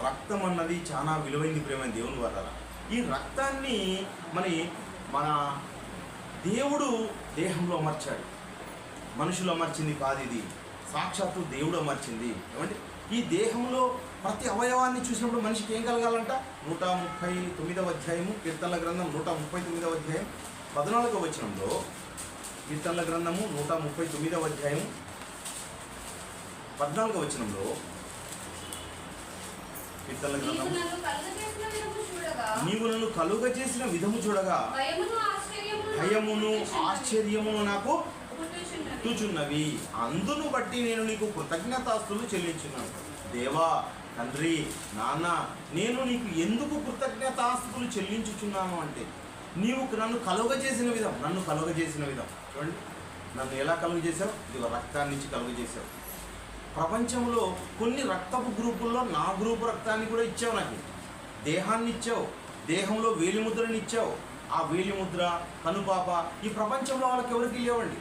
రక్తం అన్నది చాలా విలువైంది ప్రేమ దేవుని వల్ల. ఈ రక్తాన్ని మన దేవుడు దేహంలో అమర్చాడు. మనుషులు అమర్చింది కాదు, ఇది సాక్షాత్తు దేవుడు అమర్చింది. ఏమంటే ఈ దేహంలో ప్రతి అవయవాన్ని చూసినప్పుడు మనిషికి ఏం కలగాలంట? 139వ అధ్యాయము కీర్తనల గ్రంథం 139వ అధ్యాయం 14వ వచనంలో, కీర్తనల గ్రంథము 139వ అధ్యాయం 14వ వచనంలో, కీర్తనల గ్రంథం, నీవు నన్ను కలుగజేసిన విధము చూడగా భయమును ఆశ్చర్యమును నాకు పుట్టుచున్నవి, అందును బట్టి నేను నీకు కృతజ్ఞతాస్తులు చెల్లించున్నాను. దేవా, తండ్రి, నాన్న, నేను నీకు ఎందుకు కృతజ్ఞతాస్తులు చెల్లించుచున్నాను అంటే నీవు నన్ను కలుగజేసిన విధం. చూడండి, నన్ను ఎలా కలుగజేశావు? ఇది రక్తాన్ని నుంచి కలుగజేశావు. ప్రపంచంలో కొన్ని రక్తపు గ్రూపుల్లో నా గ్రూపు రక్తాన్ని కూడా ఇచ్చావు. నాకు దేహాన్ని ఇచ్చావు, దేహంలో వేలిముద్రని ఇచ్చావు. ఆ వేలిముద్ర, కనుపాప ఈ ప్రపంచంలో వాళ్ళకి ఎవరికి లేవండి.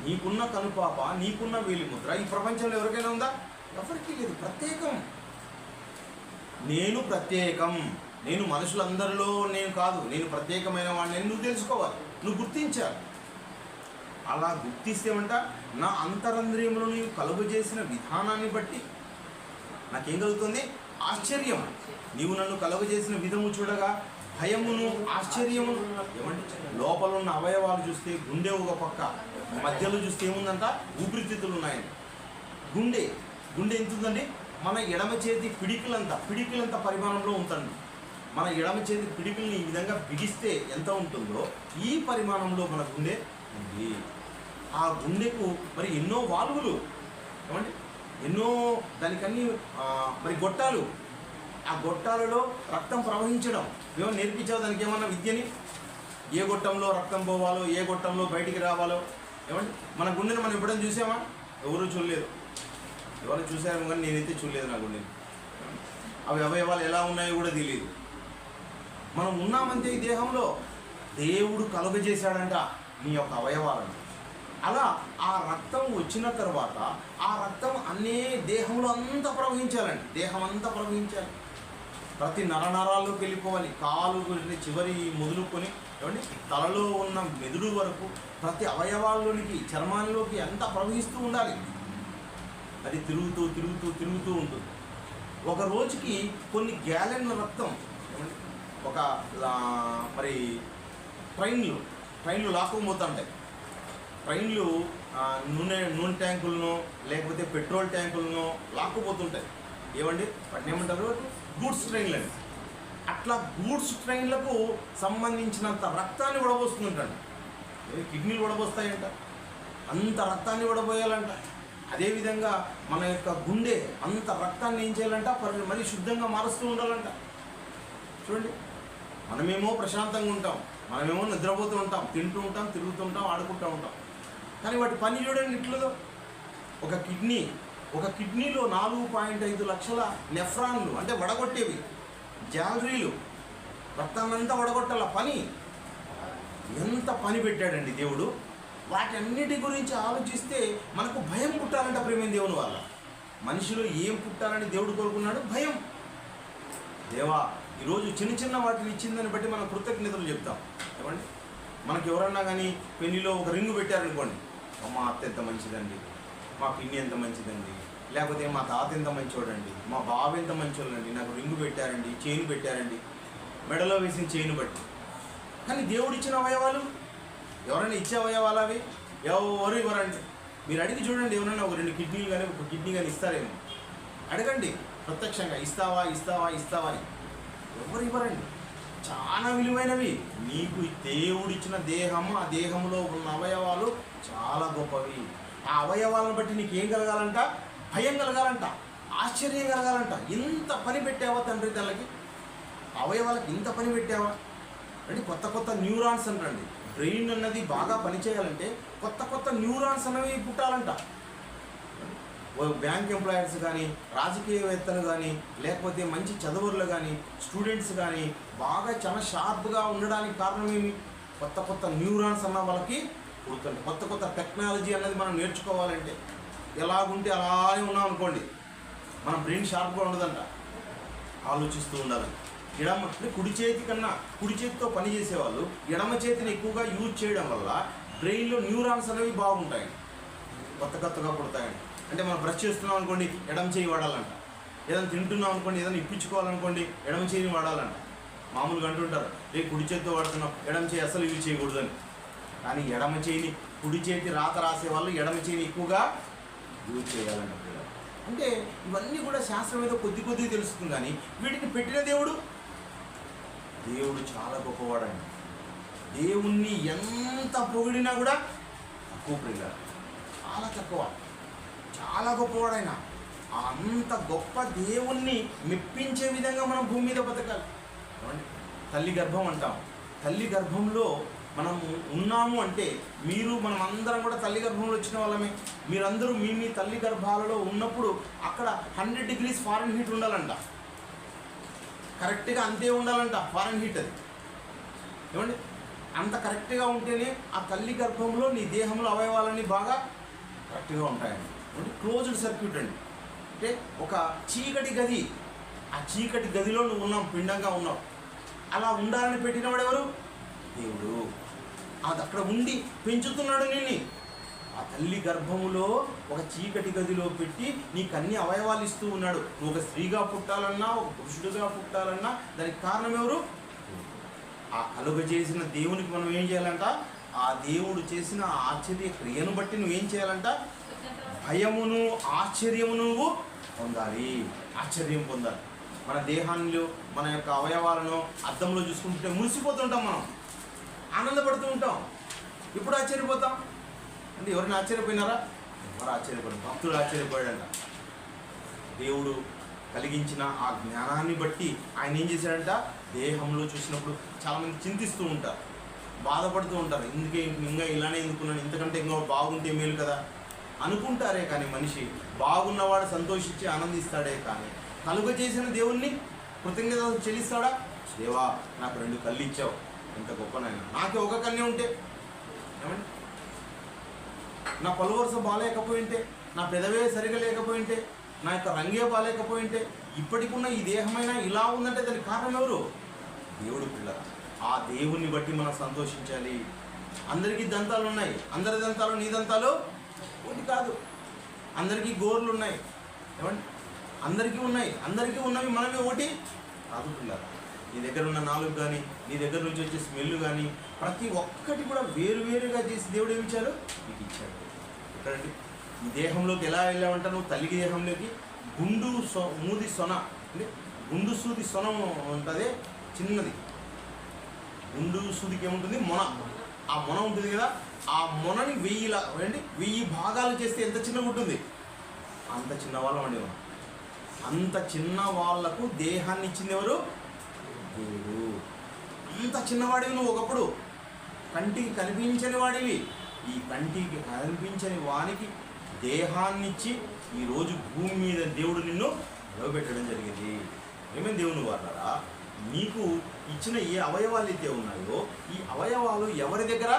నీకున్న కనుపాప, నీకున్న వేలిముద్ర ఈ ప్రపంచంలో ఎవరికైనా ఉందా? ఎవరికి లేదు. ప్రత్యేకం. నేను ప్రత్యేకం. నేను మనుషులందరిలో నేను కాదు, నేను ప్రత్యేకమైన వాడిని నువ్వు తెలుసుకోవాలి, నువ్వు గుర్తించాలి. అలా గుర్తిస్తేమంట నా అంతరంద్రియములు నీవు కలుగజేసిన విధానాన్ని బట్టి నాకేం కలుగుతుంది? ఆశ్చర్యం. నీవు నన్ను కలుగజేసిన విధము చూడగా భయమును ఆశ్చర్యమును. ఏమంటే లోపల ఉన్న అవయవాలు చూస్తే గుండె ఒక పక్క, మధ్యలో చూస్తే ఏముందంట? ఊపిరితిత్తులు ఉన్నాయండి. గుండె ఎంత ఉందండి? మన ఎడమ చేతి పిడికిలంత పరిమాణంలో ఉంటుంది. మన ఎడమ చేతి పిడికిల్ని ఈ విధంగా బిగిస్తే ఎంత ఉంటుందో ఈ పరిమాణంలో మన గుండె ఉంది. ఆ గుండెకు మరి ఎన్నో వాల్వులు, ఏమంటే ఎన్నో దానికన్నీ మరి గొట్టాలు. ఆ గొట్టాలలో రక్తం ప్రవహించడం ఏమో నేర్పించావు దానికి ఏమన్నా విద్యని? ఏ గొట్టంలో రక్తం పోవాలో, ఏ గొట్టంలో బయటికి రావాలో. ఏమంటే మన గుండెని మనం ఎప్పుడైనా చూసామా? ఎవరూ చూడలేదు. ఎవరు చూసారేమో కానీ నేనైతే చూడలేదు నా గుండెని. అవి అవయవాలు ఎలా ఉన్నాయో కూడా తెలియదు. మనం ఉన్నామంతే ఈ దేహంలో. దేవుడు కలుగజేశాడంట నీ యొక్క అవయవాలను. అలా ఆ రక్తం వచ్చిన తర్వాత ఆ రక్తం అన్నీ దేహంలో అంతా ప్రవహించాలండి. దేహం అంతా ప్రవహించాలి, ప్రతి నరనరాల్లోకి వెళ్ళిపోవాలి. కాలు చివరి మొదలుకొని ఏమండి తలలో ఉన్న మెదుడు వరకు ప్రతి అవయవాల్లోనికి, చర్మాల్లోకి అంతా ప్రవహిస్తూ ఉండాలి. అది తిరుగుతూ ఉంటుంది. ఒక రోజుకి కొన్ని గ్యాలన్ల రక్తం ఒక మరి ట్రైన్లు లాక్కుపోతుంటాయి. ట్రైన్లు నూనె ట్యాంకులను లేకపోతే పెట్రోల్ ట్యాంకులను లాక్కుపోతుంటాయి. ఏమండి వాటిని ఏమంటారు? గూడ్స్ ట్రైన్లు అండి. అట్లా గూడ్స్ ట్రైన్లకు సంబంధించినంత రక్తాన్ని వడబోస్తుంటాడు. కిడ్నీలు వడబోస్తాయంట, అంత రక్తాన్ని వడబోయాలంట. అదేవిధంగా మన యొక్క గుండె అంత రక్తాన్ని ఏం చేయాలంట? మరి శుద్ధంగా మారుస్తూ ఉండాలంట. చూడండి, మనమేమో ప్రశాంతంగా ఉంటాం, మనమేమో నిద్రపోతూ ఉంటాం, తింటూ ఉంటాం, తిరుగుతూ ఉంటాం, ఆడుకుంటూ ఉంటాం. కానీ వాటి పని చూడండి ఇట్లదో. ఒక కిడ్నీలో 4.5 లక్షల నెఫ్రాన్లు అంటే వడగొట్టేవి జాలరీలు, రక్తాన్నంతా వడగొట్టాల పని. ఎంత పని పెట్టాడండి దేవుడు. వాటన్నిటి గురించి ఆలోచిస్తే మనకు భయం పుట్టాలంట ప్రేమ దేవుని వల్ల. మనిషిలో ఏం పుట్టాలని దేవుడు కోరుకున్నాడు? భయం. దేవా ఈరోజు చిన్న చిన్న వాటిని ఇచ్చిందని బట్టి మనం కృతజ్ఞతలు చెప్తాం. ఏమండి, మనకి ఎవరన్నా కానీ పెళ్లిలో ఒక రింగు పెట్టారనుకోండి, మా అత్త ఎంత మంచిదండి, మా పిన్ని ఎంత మంచిదండి, లేకపోతే మా తాత ఎంత మంచోడండి, మా బాబు ఎంత మంచోళ్ళండి, నాకు రింగు పెట్టారండి, చైన్ పెట్టారండి, మెడలో వేసిన చైన్ బట్టి. కానీ దేవుడు ఇచ్చిన అవయవాలు ఎవరైనా ఇచ్చే అవయవాలు అవి ఎవరు ఇవ్వరండి. మీరు అడిగి చూడండి, ఎవరైనా ఒక 2 కిడ్నీలు కానీ ఒక కిడ్నీ కానీ ఇస్తారేమో, అడగండి ప్రత్యక్షంగా, ఇస్తావా ఇస్తావా ఇస్తావా అని. ఎవరు ఇవ్వరండి. చాలా విలువైనవి. నీకు దేవుడిచ్చిన దేహము, ఆ దేహంలో ఉన్న అవయవాలు చాలా గొప్పవి. ఆ అవయవాలను బట్టి నీకు ఏం కలగాలంట? భయం కలగాలంట, ఆశ్చర్యం కలగాలంట. ఇంత పని పెట్టావా తండ్రి తల్లకి, అవయవాలకి ఇంత పని పెట్టావా అంటే. కొత్త కొత్త న్యూరాన్స్ అంటండి. బ్రెయిన్ అన్నది బాగా పనిచేయాలంటే కొత్త కొత్త న్యూరాన్స్ అనేవి పుట్టాలంట. బ్యాంక్ ఎంప్లాయర్స్ కానీ, రాజకీయవేత్తలు కానీ, లేకపోతే మంచి చదువులు కానీ, స్టూడెంట్స్ కానీ బాగా చాలా షార్ప్గా ఉండడానికి కారణం ఏమి? కొత్త కొత్త న్యూరాన్స్ అన్న వాళ్ళకి పుడుతుంది. కొత్త కొత్త టెక్నాలజీ అన్నది మనం నేర్చుకోవాలంటే ఎలాగుంటే అలానే ఉన్నాం అనుకోండి, మన బ్రెయిన్ షార్ప్గా ఉండదంట. ఆలోచిస్తూ ఉండాలి. కుడి చేతి కన్నా కుడి చేతితో పని చేసేవాళ్ళు ఎడమ చేతిని ఎక్కువగా యూజ్ చేయడం వల్ల బ్రెయిన్లో న్యూరాన్స్ అనేవి బాగుంటాయి, కొత్త కొత్తగా పుడతాయండి. అంటే మనం బ్రష్ చేస్తున్నాం అనుకోండి, ఎడమ చేయి వాడాలంట. ఏదైనా తింటున్నాం అనుకోండి, ఏదైనా ఇప్పించుకోవాలనుకోండి, ఎడమ చేయిని వాడాలంట. మామూలుగా అంటుంటారు, కుడి చేతితో వాడుతున్నాం, ఎడమ చేయి అసలు యూజ్ చేయకూడదని. కానీ ఎడమ చేయిని, కుడి చేతి రాత రాసే వాళ్ళు ఎడమ చేయిని ఎక్కువగా యూజ్ చేయాలంట. అంటే ఇవన్నీ కూడా శాస్త్రం ఏదో కొద్ది కొద్దిగా తెలుస్తుంది. కానీ వీటిని పెట్టిన దేవుడు చాలా గొప్పవాడండి. దేవుణ్ణి ఎంత పొగిడినా కూడా తక్కువ ప్రియులారా, చాలా తక్కువ, చాలా గొప్పవాడైనా. అంత గొప్ప దేవుణ్ణి మెప్పించే విధంగా మనం భూమి మీద బతకాలి. తల్లి గర్భం అంటాం. తల్లి గర్భంలో మనం ఉన్నాము అంటే, మనం అందరం కూడా తల్లి గర్భంలో వచ్చిన వాళ్ళమే. మీరందరూ మీ తల్లి గర్భాలలో ఉన్నప్పుడు అక్కడ 100 degrees ఫారెన్హీట్ ఉండాలంట. కరెక్ట్గా అంతే ఉండాలంట ఫారెన్హీట్. అది ఏమండి, అంత కరెక్ట్గా ఉంటేనే ఆ తల్లి గర్భంలో నీ దేహంలో అవయవాలన్నీ బాగా కరెక్ట్గా ఉంటాయండి. క్లోజ్డ్ సర్క్యూట్ అండి. అంటే ఒక చీకటి గది, ఆ చీకటి గదిలో నువ్వు ఉన్నావు, పిండంగా ఉన్నావు. అలా ఉండాలని పెట్టినవాడు ఎవరు? దేవుడు. అది అక్కడ ఉండి పెంచుతున్నాడు నిన్ను. ఆ తల్లి గర్భములో ఒక చీకటి గదిలో పెట్టి నీకు అన్ని అవయవాలు ఇస్తూ ఉన్నాడు. నువ్వు ఒక స్త్రీగా పుట్టాలన్నా, ఒక పురుషుడిగా పుట్టాలన్నా దానికి కారణం ఎవరు? ఆ కలుగజేసిన దేవునికి మనం ఏం చేయాలంట? ఆ దేవుడు చేసిన ఆశ్చర్య క్రియను బట్టి నువ్వేం చేయాలంట? భయమును ఆశ్చర్యము నువ్వు పొందాలి, ఆశ్చర్యం పొందాలి. మన దేహాన్ని, మన యొక్క అవయవాలను అద్దంలో చూసుకుంటుంటే మురిసిపోతుంటాం, మనం ఆనందపడుతూ ఉంటాం. ఇప్పుడు ఆశ్చర్యపోతాం అంటే ఎవరైనా ఆశ్చర్యపోయినారా? ఎవరు ఆశ్చర్యపడు? భక్తుడు ఆశ్చర్యపోయాడంట. దేవుడు కలిగించిన ఆ జ్ఞానాన్ని బట్టి ఆయన ఏం చేశాడంట? దేహంలో చూసినప్పుడు చాలామంది చింతిస్తూ ఉంటారు, బాధపడుతూ ఉంటారు. ఎందుకే ఇంకా ఇలానే ఎందుకున్నాను, ఇంతకంటే ఇంకా బాగుంటే మేలు కదా అనుకుంటారే. కానీ మనిషి బాగున్నవాడు సంతోషించి ఆనందిస్తాడే, కానీ కలుగ చేసిన దేవుణ్ణి కృతజ్ఞత చెల్లిస్తాడా? దేవా నాకు 2 కళ్ళు ఇచ్చావు, ఎంత గొప్పనైనా. నాకే ఒక కన్నే ఉంటే ఏమండి, నా పలువరుస బాగాలేకపోయింటే, నా పెదవే సరిగా లేకపోయింటే, నా యొక్క రంగే బాగాలేకపోయింటే, ఇప్పటికున్న ఈ దేహమైనా ఇలా ఉందంటే దానికి కారణం ఎవరు? దేవుడు. పిల్లరా, ఆ దేవుణ్ణి బట్టి మనం సంతోషించాలి. అందరికీ దంతాలు ఉన్నాయి, అందరి దంతాలు నీ దంతాలు ఒకటి కాదు. అందరికీ గోర్లు ఉన్నాయి, ఏమండి, అందరికీ ఉన్నాయి. అందరికీ ఉన్నవి మనమే ఒకటి కాదు. పిల్లరా, నీ దగ్గర ఉన్న నాలుగు కానీ, నీ దగ్గర నుంచి వచ్చే స్మెల్ కానీ, ప్రతి ఒక్కటి కూడా వేరువేరుగా చేసి దేవుడు ఏమి ఇచ్చాడు? నీకు ఇచ్చాడు. ఎక్కడండి ఈ దేహంలోకి ఎలా వెళ్ళావంట? నువ్వు తల్లి దేహంలోకి మూది సొన, అంటే గుండు సూది సొన ఉంటుంది, చిన్నది. గుండు సూదికి ఏముంటుంది? మొన. ఆ మొన ఉంటుంది కదా, ఆ మొనని 1000 భాగాలు చేస్తే ఎంత చిన్నగా ఉంటుంది? అంత చిన్నవాళ్ళం అండి. అంత చిన్న వాళ్లకు దేహాన్ని ఇచ్చింది ఎవరు? దేవుడు. అంత చిన్నవాడివి నువ్వు ఒకప్పుడు, కంటికి కనిపించని వాడివి. ఈ కంటికి కనిపించని వానికి దేహాన్నిచ్చి ఈరోజు భూమి మీద దేవుడు నిన్ను నిలబెట్టడం జరిగింది. ఏమేమి దేవుని వాడారా? నీకు ఇచ్చిన ఏ అవయవాలు అయితే ఉన్నాయో ఈ అవయవాలు ఎవరి దగ్గర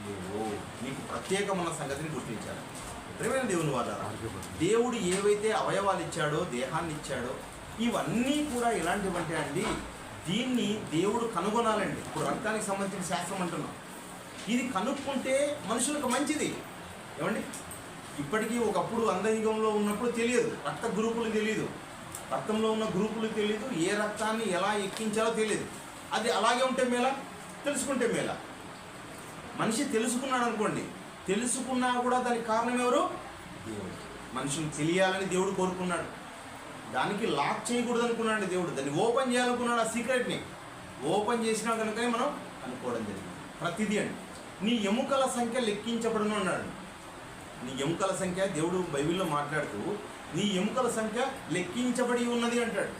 లేవు. నీకు ప్రత్యేకమైన సంగతిని గుర్తించాలి. ప్రేమైన దేవుని వాడారా? దేవుడు ఏవైతే అవయవాలు ఇచ్చాడో, దేహాన్ని ఇచ్చాడో, ఇవన్నీ కూడా ఎలాంటివంటే అండి, దీన్ని దేవుడు కనుగొనాలండి. ఇప్పుడు రక్తానికి సంబంధించిన శాస్త్రం అంటున్నాం, ఇది కనుక్కుంటే మనుషులకు మంచిది. ఏమండి, ఇప్పటికీ ఒకప్పుడు అంధయుగంలో ఉన్నప్పుడు తెలియదు, రక్త గ్రూపులు తెలియదు, రక్తంలో ఉన్న గ్రూపులు తెలియదు, ఏ రక్తాన్ని ఎలా ఎక్కించాలో తెలియదు. అది అలాగే ఉంటే మేలా, తెలుసుకుంటే మేలా. మనిషి తెలుసుకున్నాడు అనుకోండి, తెలుసుకున్నా కూడా దానికి కారణం ఎవరు? దేవుడు. మనుషులు తెలియాలని దేవుడు కోరుకున్నాడు, దానికి లాక్ చేయకూడదు అనుకున్నాడు దేవుడు, దాన్ని ఓపెన్ చేయాలనుకున్నాడు. ఆ సీక్రెట్ని ఓపెన్ చేసినా కనుకనే మనం అనుకోవడం జరిగింది. ప్రతిదీ అండి, నీ ఎముకల సంఖ్య లెక్కించబడును అన్నాడు. నీ ఎముకల సంఖ్య, దేవుడు బైబిల్లో మాట్లాడుతూ నీ ఎముకల సంఖ్య లెక్కించబడి ఉన్నది అంటాడు.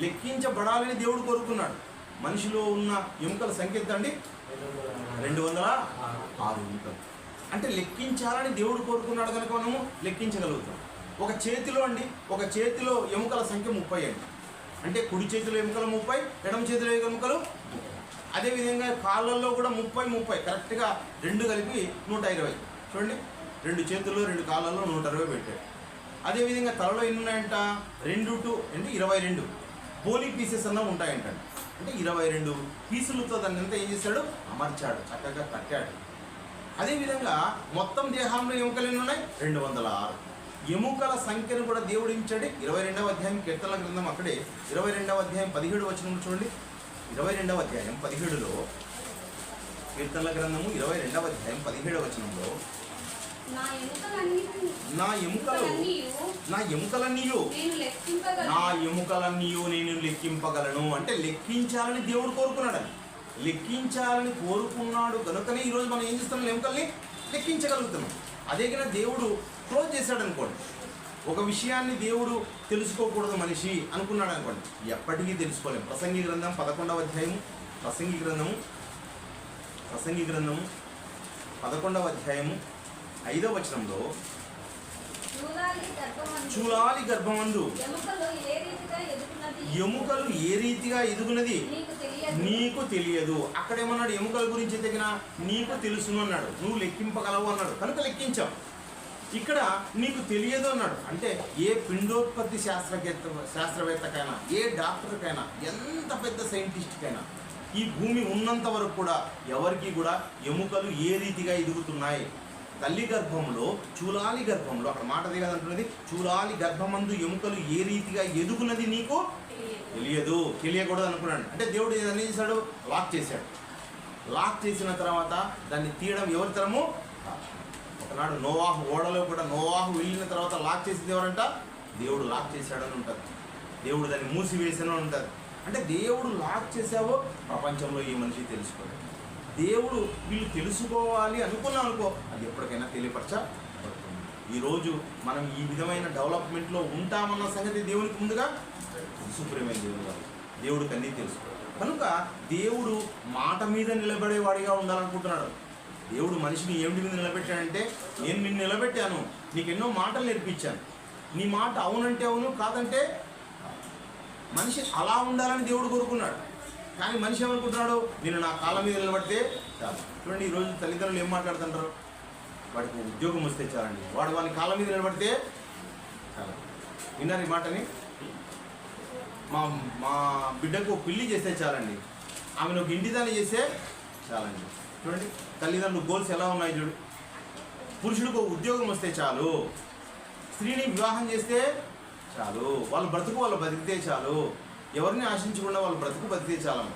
లెక్కించబడాలని దేవుడు కోరుకున్నాడు. మనిషిలో ఉన్న ఎముకల సంఖ్య ఎంత అండి? 206 ఎముకలు. అంటే లెక్కించాలని దేవుడు కోరుకున్నాడు కనుక మనము లెక్కించగలుగుతాం. ఒక చేతిలో అండి, ఒక చేతిలో ఎముకల సంఖ్య 30 అండి. అంటే కుడి చేతిలో ఎముకలు 30, ఎడమ చేతిలో ఎముకలు 30. అదేవిధంగా కాళ్ళల్లో కూడా 30 కరెక్ట్గా 2 కలిపి 120. చూడండి, 2 చేతుల్లో 2 కాళ్ళల్లో 120 పెట్టాడు. అదేవిధంగా తలలో ఎన్ని ఉన్నాయంట? 2 అంటే 22 పోలీ పీసెస్ అన్న ఉంటాయంట. అంటే 22 పీసులతో దాన్ని అంతా ఏం చేశాడు? అమర్చాడు, చక్కగా కట్టాడు. అదేవిధంగా మొత్తం దేహంలో ఎముకలు ఎన్ని ఉన్నాయి? 206. ఎముకల సంఖ్యను కూడా దేవుడు ఇచ్చాడు. 22వ అధ్యాయం కీర్తనల గ్రంథం, అక్కడే 22వ అధ్యాయం 17 వచనం చూడండి. 22వ అధ్యాయం 17లో, కీర్తనల గ్రంథము 22వ అధ్యాయం 17 వచనంలో, నా ఎముకలన్నీయు నేను లెక్కింపగలను. అంటే లెక్కించాలని దేవుడు కోరుకున్నాడు. లెక్కించాలని కోరుకున్నాడు కనుకనే ఈరోజు మనం ఏం చేస్తున్నాం? ఎముకల్ని లెక్కించగలుగుతున్నాం. అదే కన్నా దేవుడు క్లోజ్ చేశాడు అనుకోండి, ఒక విషయాన్ని దేవుడు తెలుసుకోకూడదు మనిషి అనుకున్నాడు అనుకోండి, ఎప్పటికీ తెలుసుకోలేము. ప్రసంగి గ్రంథం 11వ అధ్యాయము, ప్రసంగి గ్రంథము 11వ అధ్యాయము 5వ వచనంలో, చూలాలి గర్భమందు ఎముకలు ఏ రీతిగా ఎదుగునది నీకు తెలియదు. అక్కడేమన్నాడు? ఎముకల గురించి తగిన నీకు తెలుసును అన్నాడు. నువ్వు లెక్కింపగలవు అన్నాడు, కనుక లెక్కించావు. ఇక్కడ నీకు తెలియదు అన్నాడు. అంటే ఏ పిండోత్పత్తి శాస్త్రవేత్తకైనా, ఏ డాక్టర్కైనా, ఎంత పెద్ద సైంటిస్ట్కైనా ఈ భూమి ఉన్నంత వరకు కూడా ఎవరికి కూడా ఎముకలు ఏ రీతిగా ఎదుగుతున్నాయి, తల్లి గర్భంలో, చూలాలి గర్భంలో, అక్కడ మాట దిగదంటున్నది, చూలాలి గర్భమందు ఎముకలు ఏ రీతిగా ఎదుగునది నీకు తెలియదు, తెలియకూడదు అనుకున్నాడు. అంటే దేవుడు ఏదైనా చేశాడు? లాక్ చేశాడు. లాక్ చేసిన తర్వాత దాన్ని తీయడం ఎవరి తరము? ఒకనాడు నోవాహు ఓడలో కూడా, నోవాహు వెళ్ళిన తర్వాత లాక్ చేసింది ఎవరంట? దేవుడు లాక్ చేశాడని ఉంటుంది. దేవుడు దాన్ని మూసివేసానని ఉంటుంది. అంటే దేవుడు లాక్ చేసావో ప్రపంచంలో ఈ మనిషి తెలుసుకోలేదు. దేవుడు వీళ్ళు తెలుసుకోవాలి అనుకున్నాం అనుకో, అది ఎప్పటికైనా తెలియపరచబడుతుంది. ఈరోజు మనం ఈ విధమైన డెవలప్మెంట్లో ఉంటామన్న సంగతి దేవునికి ముందుగా సుప్రీమైన దేవుడు కాదు, దేవుడికి అన్నీ తెలుసు. కనుక దేవుడు మాట మీద నిలబడేవాడిగా ఉండాలనుకుంటున్నాడు. దేవుడు మనిషిని ఏమిటి మీద నిలబెట్టాడంటే, నేను నిన్ను నిలబెట్టాను, నీకు ఎన్నో మాటలు నేర్పించాను, నీ మాట అవునంటే అవును, కాదంటే మనిషి అలా ఉండాలని దేవుడు కోరుకున్నాడు. కానీ మనిషి ఏమనుకుంటున్నాడు? నేను నా కాళ్ళ మీద నిలబడితే చాలు. చూడండి, ఈరోజు తల్లిదండ్రులు ఏం మాట్లాడుతుంటారు? వాడికి ఉద్యోగం వస్తే చాలండి, వాడు వాని కాళ్ళ మీద నిలబడితే చాలు. విన్నారు ఈ మాటని? మా బిడ్డకు పెళ్లి చేస్తే చాలండి, ఆమెను ఒక ఇంటిదాన్ని చేస్తే చాలండి. చూడండి తల్లిదండ్రులు గోల్స్ ఎలా ఉన్నాయి చూడు. పురుషుడికి ఒక ఉద్యోగం వస్తే చాలు, స్త్రీని వివాహం చేస్తే చాలు, వాళ్ళ బ్రతుకు వాళ్ళు బతికితే చాలు, ఎవరిని ఆశించకుండా వాళ్ళు బ్రతుకు బతికితే చాలమ్మ.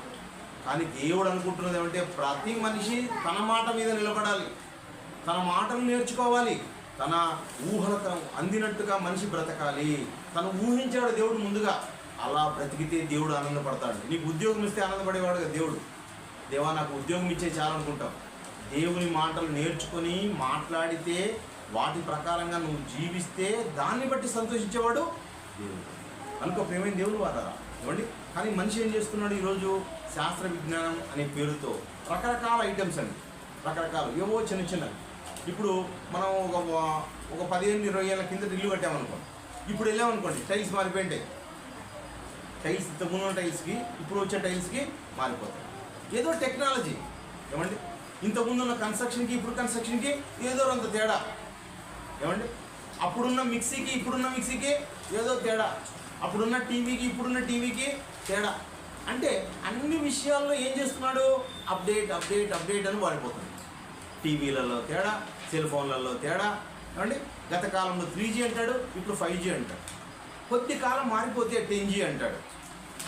కానీ దేవుడు అనుకుంటున్నది ఏమంటే, ప్రతి మనిషి తన మాట మీద నిలబడాలి, తన మాటను నేర్చుకోవాలి, తన ఊహలకు అందినట్టుగా మనిషి బ్రతకాలి. తను ఊహించాడు దేవుడు ముందుగా, అలా బ్రతికితే దేవుడు ఆనందపడతాడు. నీకు ఉద్యోగం ఇస్తే ఆనందపడేవాడు కదా దేవుడు. దేవా నాకు ఉద్యోగం ఇచ్చే చాలనుకుంటావు. దేవుని మాటలు నేర్చుకొని మాట్లాడితే, వాటి ప్రకారంగా నువ్వు జీవిస్తే దాన్ని బట్టి సంతోషించేవాడు దేవుడు. అనుకో ప్రేమైన దేవుడు వాడారా ఇవ్వండి. కానీ మనిషి ఏం చేస్తున్నాడు? ఈరోజు శాస్త్ర విజ్ఞానం అనే పేరుతో రకరకాల ఐటమ్స్ అండి, రకరకాలు ఏవో చిన్న చిన్నవి. ఇప్పుడు మనం ఒక 15-20 ఏళ్ళ కింద ఇల్లు కట్టామనుకో, ఇప్పుడు వెళ్ళామనుకోండి టైల్స్ మారిపోయింటాయి. టైల్స్ ఇంతకుముందు టైల్స్కి ఇప్పుడు వచ్చే టైల్స్కి మారిపోతాయి. ఏదో టెక్నాలజీ ఏమండి. ఇంతకుముందు ఉన్న కన్స్ట్రక్షన్కి ఇప్పుడు కన్స్ట్రక్షన్కి ఏదో అంత తేడా ఏమండి. అప్పుడున్న మిక్సీకి ఇప్పుడున్న మిక్సీకి ఏదో తేడా, అప్పుడున్న టీవీకి ఇప్పుడున్న టీవీకి తేడా. అంటే అన్ని విషయాల్లో ఏం చేస్తున్నాడు, అప్డేట్ అప్డేట్ అప్డేట్ అని వాడిపోతుంది. టీవీలలో తేడా, సెల్ ఫోన్లలో తేడా. ఏమండి, గత కాలంలో 3G అంటాడు, ఇప్పుడు 5G అంటాడు. కొద్ది కాలం మారిపోతే 10G అంటాడు.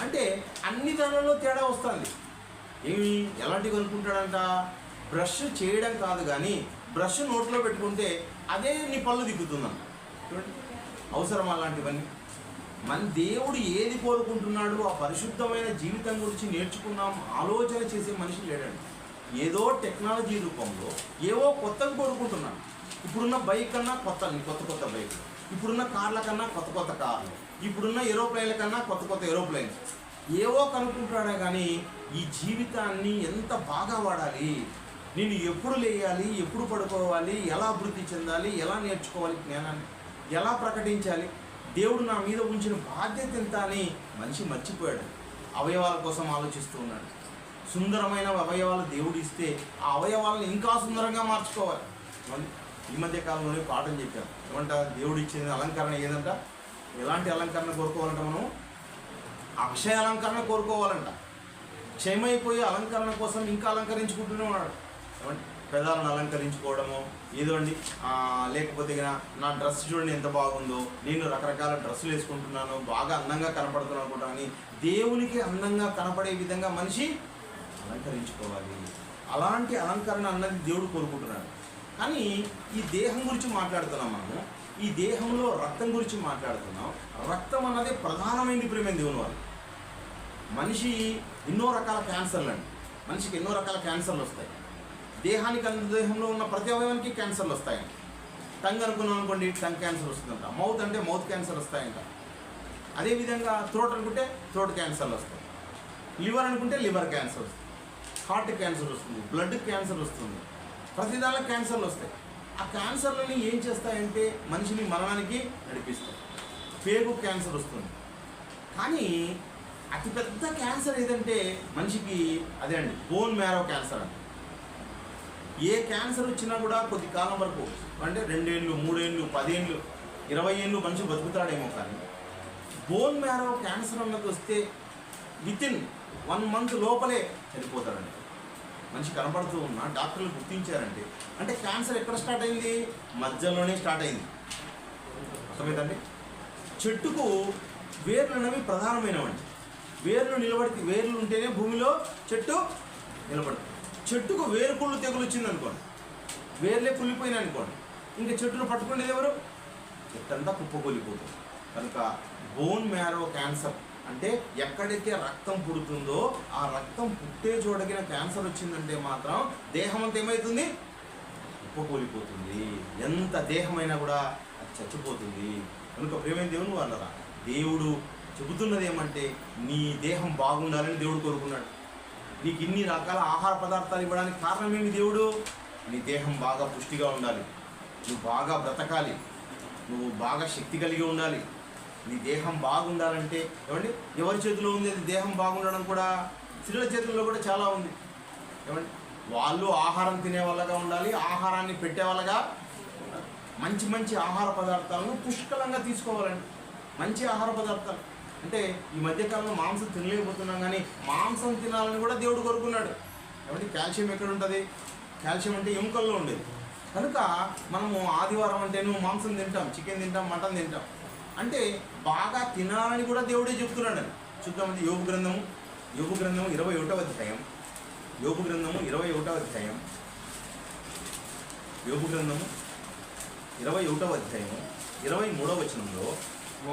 అంటే అన్ని దానిలో తేడా వస్తుంది. ఏమి ఎలాంటివి అనుకుంటాడంట, బ్రష్ చేయడం కాదు కానీ బ్రష్ నోట్లో పెట్టుకుంటే అదే నీ పళ్ళు దిక్కుతుందంట. చూడండి, అవసరం అలాంటివన్నీ. మన దేవుడు ఏది కోరుకుంటున్నాడు, ఆ పరిశుద్ధమైన జీవితం గురించి నేర్చుకున్నాం ఆలోచన చేసే మనిషి లేడండి. ఏదో టెక్నాలజీ రూపంలో ఏవో కొత్తగా కోరుకుంటున్నాడు. ఇప్పుడున్న బైక్ కన్నా కొత్త బైక్, ఇప్పుడున్న కార్ల కన్నా కొత్త కార్లు, ఇప్పుడున్న ఏరోప్లేన్ల కన్నా కొత్త ఏరోప్లేన్స్ ఏవో కనుక్కుంటాడే కానీ ఈ జీవితాన్ని ఎంత బాగా వాడాలి, నేను ఎప్పుడు లేయాలి, ఎప్పుడు పడుకోవాలి, ఎలా అభివృద్ధి చెందాలి, ఎలా నేర్చుకోవాలి, జ్ఞానాన్ని ఎలా ప్రకటించాలి, దేవుడు నా మీద ఉంచిన బాధ్యత ఎంత అని మనిషి మర్చిపోయాడు. అవయవాల కోసం ఆలోచిస్తూ ఉన్నాడు. సుందరమైన అవయవాలు దేవుడు ఇస్తే ఆ అవయవాలను ఇంకా సుందరంగా మార్చుకోవాలి. ఈ మధ్య కాలంలోనే పాఠం చెప్పాం. ఏమంట, దేవుడు ఇచ్చిన అలంకరణ ఏదంట, ఎలాంటి అలంకరణ కోరుకోవాలంట, మనం అక్షయ అలంకరణ కోరుకోవాలంట. క్షయమైపోయి అలంకరణ కోసం ఇంకా అలంకరించుకుంటూనే ఉన్నాడు. ఏమంటే పెదాలను అలంకరించుకోవడము ఏదో అండి, లేకపోతే నా డ్రెస్ చూడండి ఎంత బాగుందో, నేను రకరకాల డ్రెస్సులు వేసుకుంటున్నాను, బాగా అందంగా కనపడుతున్నాను అనుకుంటా అని దేవునికి అందంగా కనపడే విధంగా మనిషి అలంకరించుకోవాలి. అలాంటి అలంకరణ అన్నది దేవుడు కోరుకుంటున్నాడు. కానీ ఈ దేహం గురించి మాట్లాడుతున్నాం మనము, ఈ దేహంలో రక్తం గురించి మాట్లాడుతున్నాం. రక్తం అన్నది ప్రధానమైనది ప్రేమ దేవుని వాళ్ళు. మనిషి ఎన్నో రకాల క్యాన్సర్లు అండి, మనిషికి ఎన్నో రకాల క్యాన్సర్లు వస్తాయి. దేహానికి దేహంలో ఉన్న ప్రతి అవయవానికి క్యాన్సర్లు వస్తాయంట. టంగ్ అనుకున్నాం అనుకోండి, టంగ్ క్యాన్సర్ వస్తుందంట. మౌత్ అంటే మౌత్ క్యాన్సర్ వస్తాయంట. అదేవిధంగా థ్రోట్ అనుకుంటే థ్రోట్ క్యాన్సర్లు వస్తాయి. లివర్ అనుకుంటే లివర్ క్యాన్సర్ వస్తుంది, హార్ట్ క్యాన్సర్ వస్తుంది, బ్లడ్ క్యాన్సర్ వస్తుంది, ప్రతి దానిలో క్యాన్సర్లు వస్తాయి. ఆ క్యాన్సర్లని ఏం చేస్తాయంటే మనిషిని మరణానికి నడిపిస్తాయి. పేగు క్యాన్సర్ వస్తుంది. కానీ అతిపెద్ద క్యాన్సర్ ఏదంటే మనిషికి అదే అండి, బోన్ మ్యారో క్యాన్సర్ అండి. ఏ క్యాన్సర్ వచ్చినా కూడా కొద్ది కాలం వరకు, అంటే 2 ఏళ్ళు 3 ఏళ్ళు 10 ఏళ్ళు 20 ఏళ్ళు మనిషి బతుకుతాడేమో, కానీ బోన్ మ్యారో క్యాన్సర్ అన్నది వస్తే వితిన్ 1 మంత్ లోపలే చనిపోతాడండి. మనిషి కనపడుతూ ఉన్నా డాక్టర్లు గుర్తించారంటే అంటే క్యాన్సర్ ఎక్కడ స్టార్ట్ అయింది, మధ్యలోనే స్టార్ట్ అయింది. అర్థమైందండి. చెట్టుకు వేర్లు అనేవి ప్రధానమైనవండి. వేర్లు ఉంటేనే భూమిలో చెట్టు నిలబడుతుంది. చెట్టుకు వేరు కుళ్ళు తెగులు వచ్చింది అనుకోండి, వేర్లే కుళ్ళిపోయినాయి అనుకోండి, ఇంకా చెట్టును పట్టుకునేది ఎవరు, చెట్టంతా కుప్పకూలిపోతుంది. కనుక బోన్ మ్యారో క్యాన్సర్ అంటే ఎక్కడైతే రక్తం పుడుతుందో ఆ రక్తం పుట్టే చోటగిన క్యాన్సర్ వచ్చిందంటే మాత్రం దేహం అంతా ఏమవుతుంది, కుప్పకూలిపోతుంది. ఎంత దేహమైనా కూడా అది చచ్చిపోతుంది. కనుక ప్రేమైన దేవుని వాళ్ళరా, దేవుడు చెబుతున్నది ఏమంటే నీ దేహం బాగుండాలని దేవుడు కోరుకున్నాడు. నీకు ఇన్ని రకాల ఆహార పదార్థాలు ఇవ్వడానికి కారణం ఏమి, దేవుడు నీ దేహం బాగా పుష్టిగా ఉండాలి, నువ్వు బాగా బ్రతకాలి, నువ్వు బాగా శక్తి కలిగి ఉండాలి. నీ దేహం బాగుండాలంటే ఏమండి, ఎవరి చేతిలో ఉంది అది దేహం బాగుండడం కూడా? స్త్రీల చేతుల్లో కూడా చాలా ఉంది. ఏమండి, వాళ్ళు ఆహారం తినే వాళ్ళగా ఉండాలి, ఆహారాన్ని పెట్టే వాళ్ళగా ఉండాలి. మంచి మంచి ఆహార పదార్థాలను పుష్కలంగా తీసుకోవాలండి. మంచి ఆహార పదార్థాలు అంటే ఈ మధ్యకాలంలో మాంసం తినలేకపోతున్నాం, కానీ మాంసం తినాలని కూడా దేవుడు కోరుకున్నాడు. ఏమంటే కాల్షియం ఎక్కడ ఉంటుంది, కాల్షియం అంటే ఎముకల్లో ఉండేది. కనుక మనము ఆదివారం అంటే నువ్వు మాంసం తింటాం, చికెన్ తింటాం, మటన్ తింటాం అంటే బాగా తినాలని కూడా దేవుడే చెప్తున్నాడు. చూద్దామంటే యోబు గ్రంథము 21వ అధ్యాయం, యోబు గ్రంథము 21వ అధ్యాయం 23వ వచనంలో,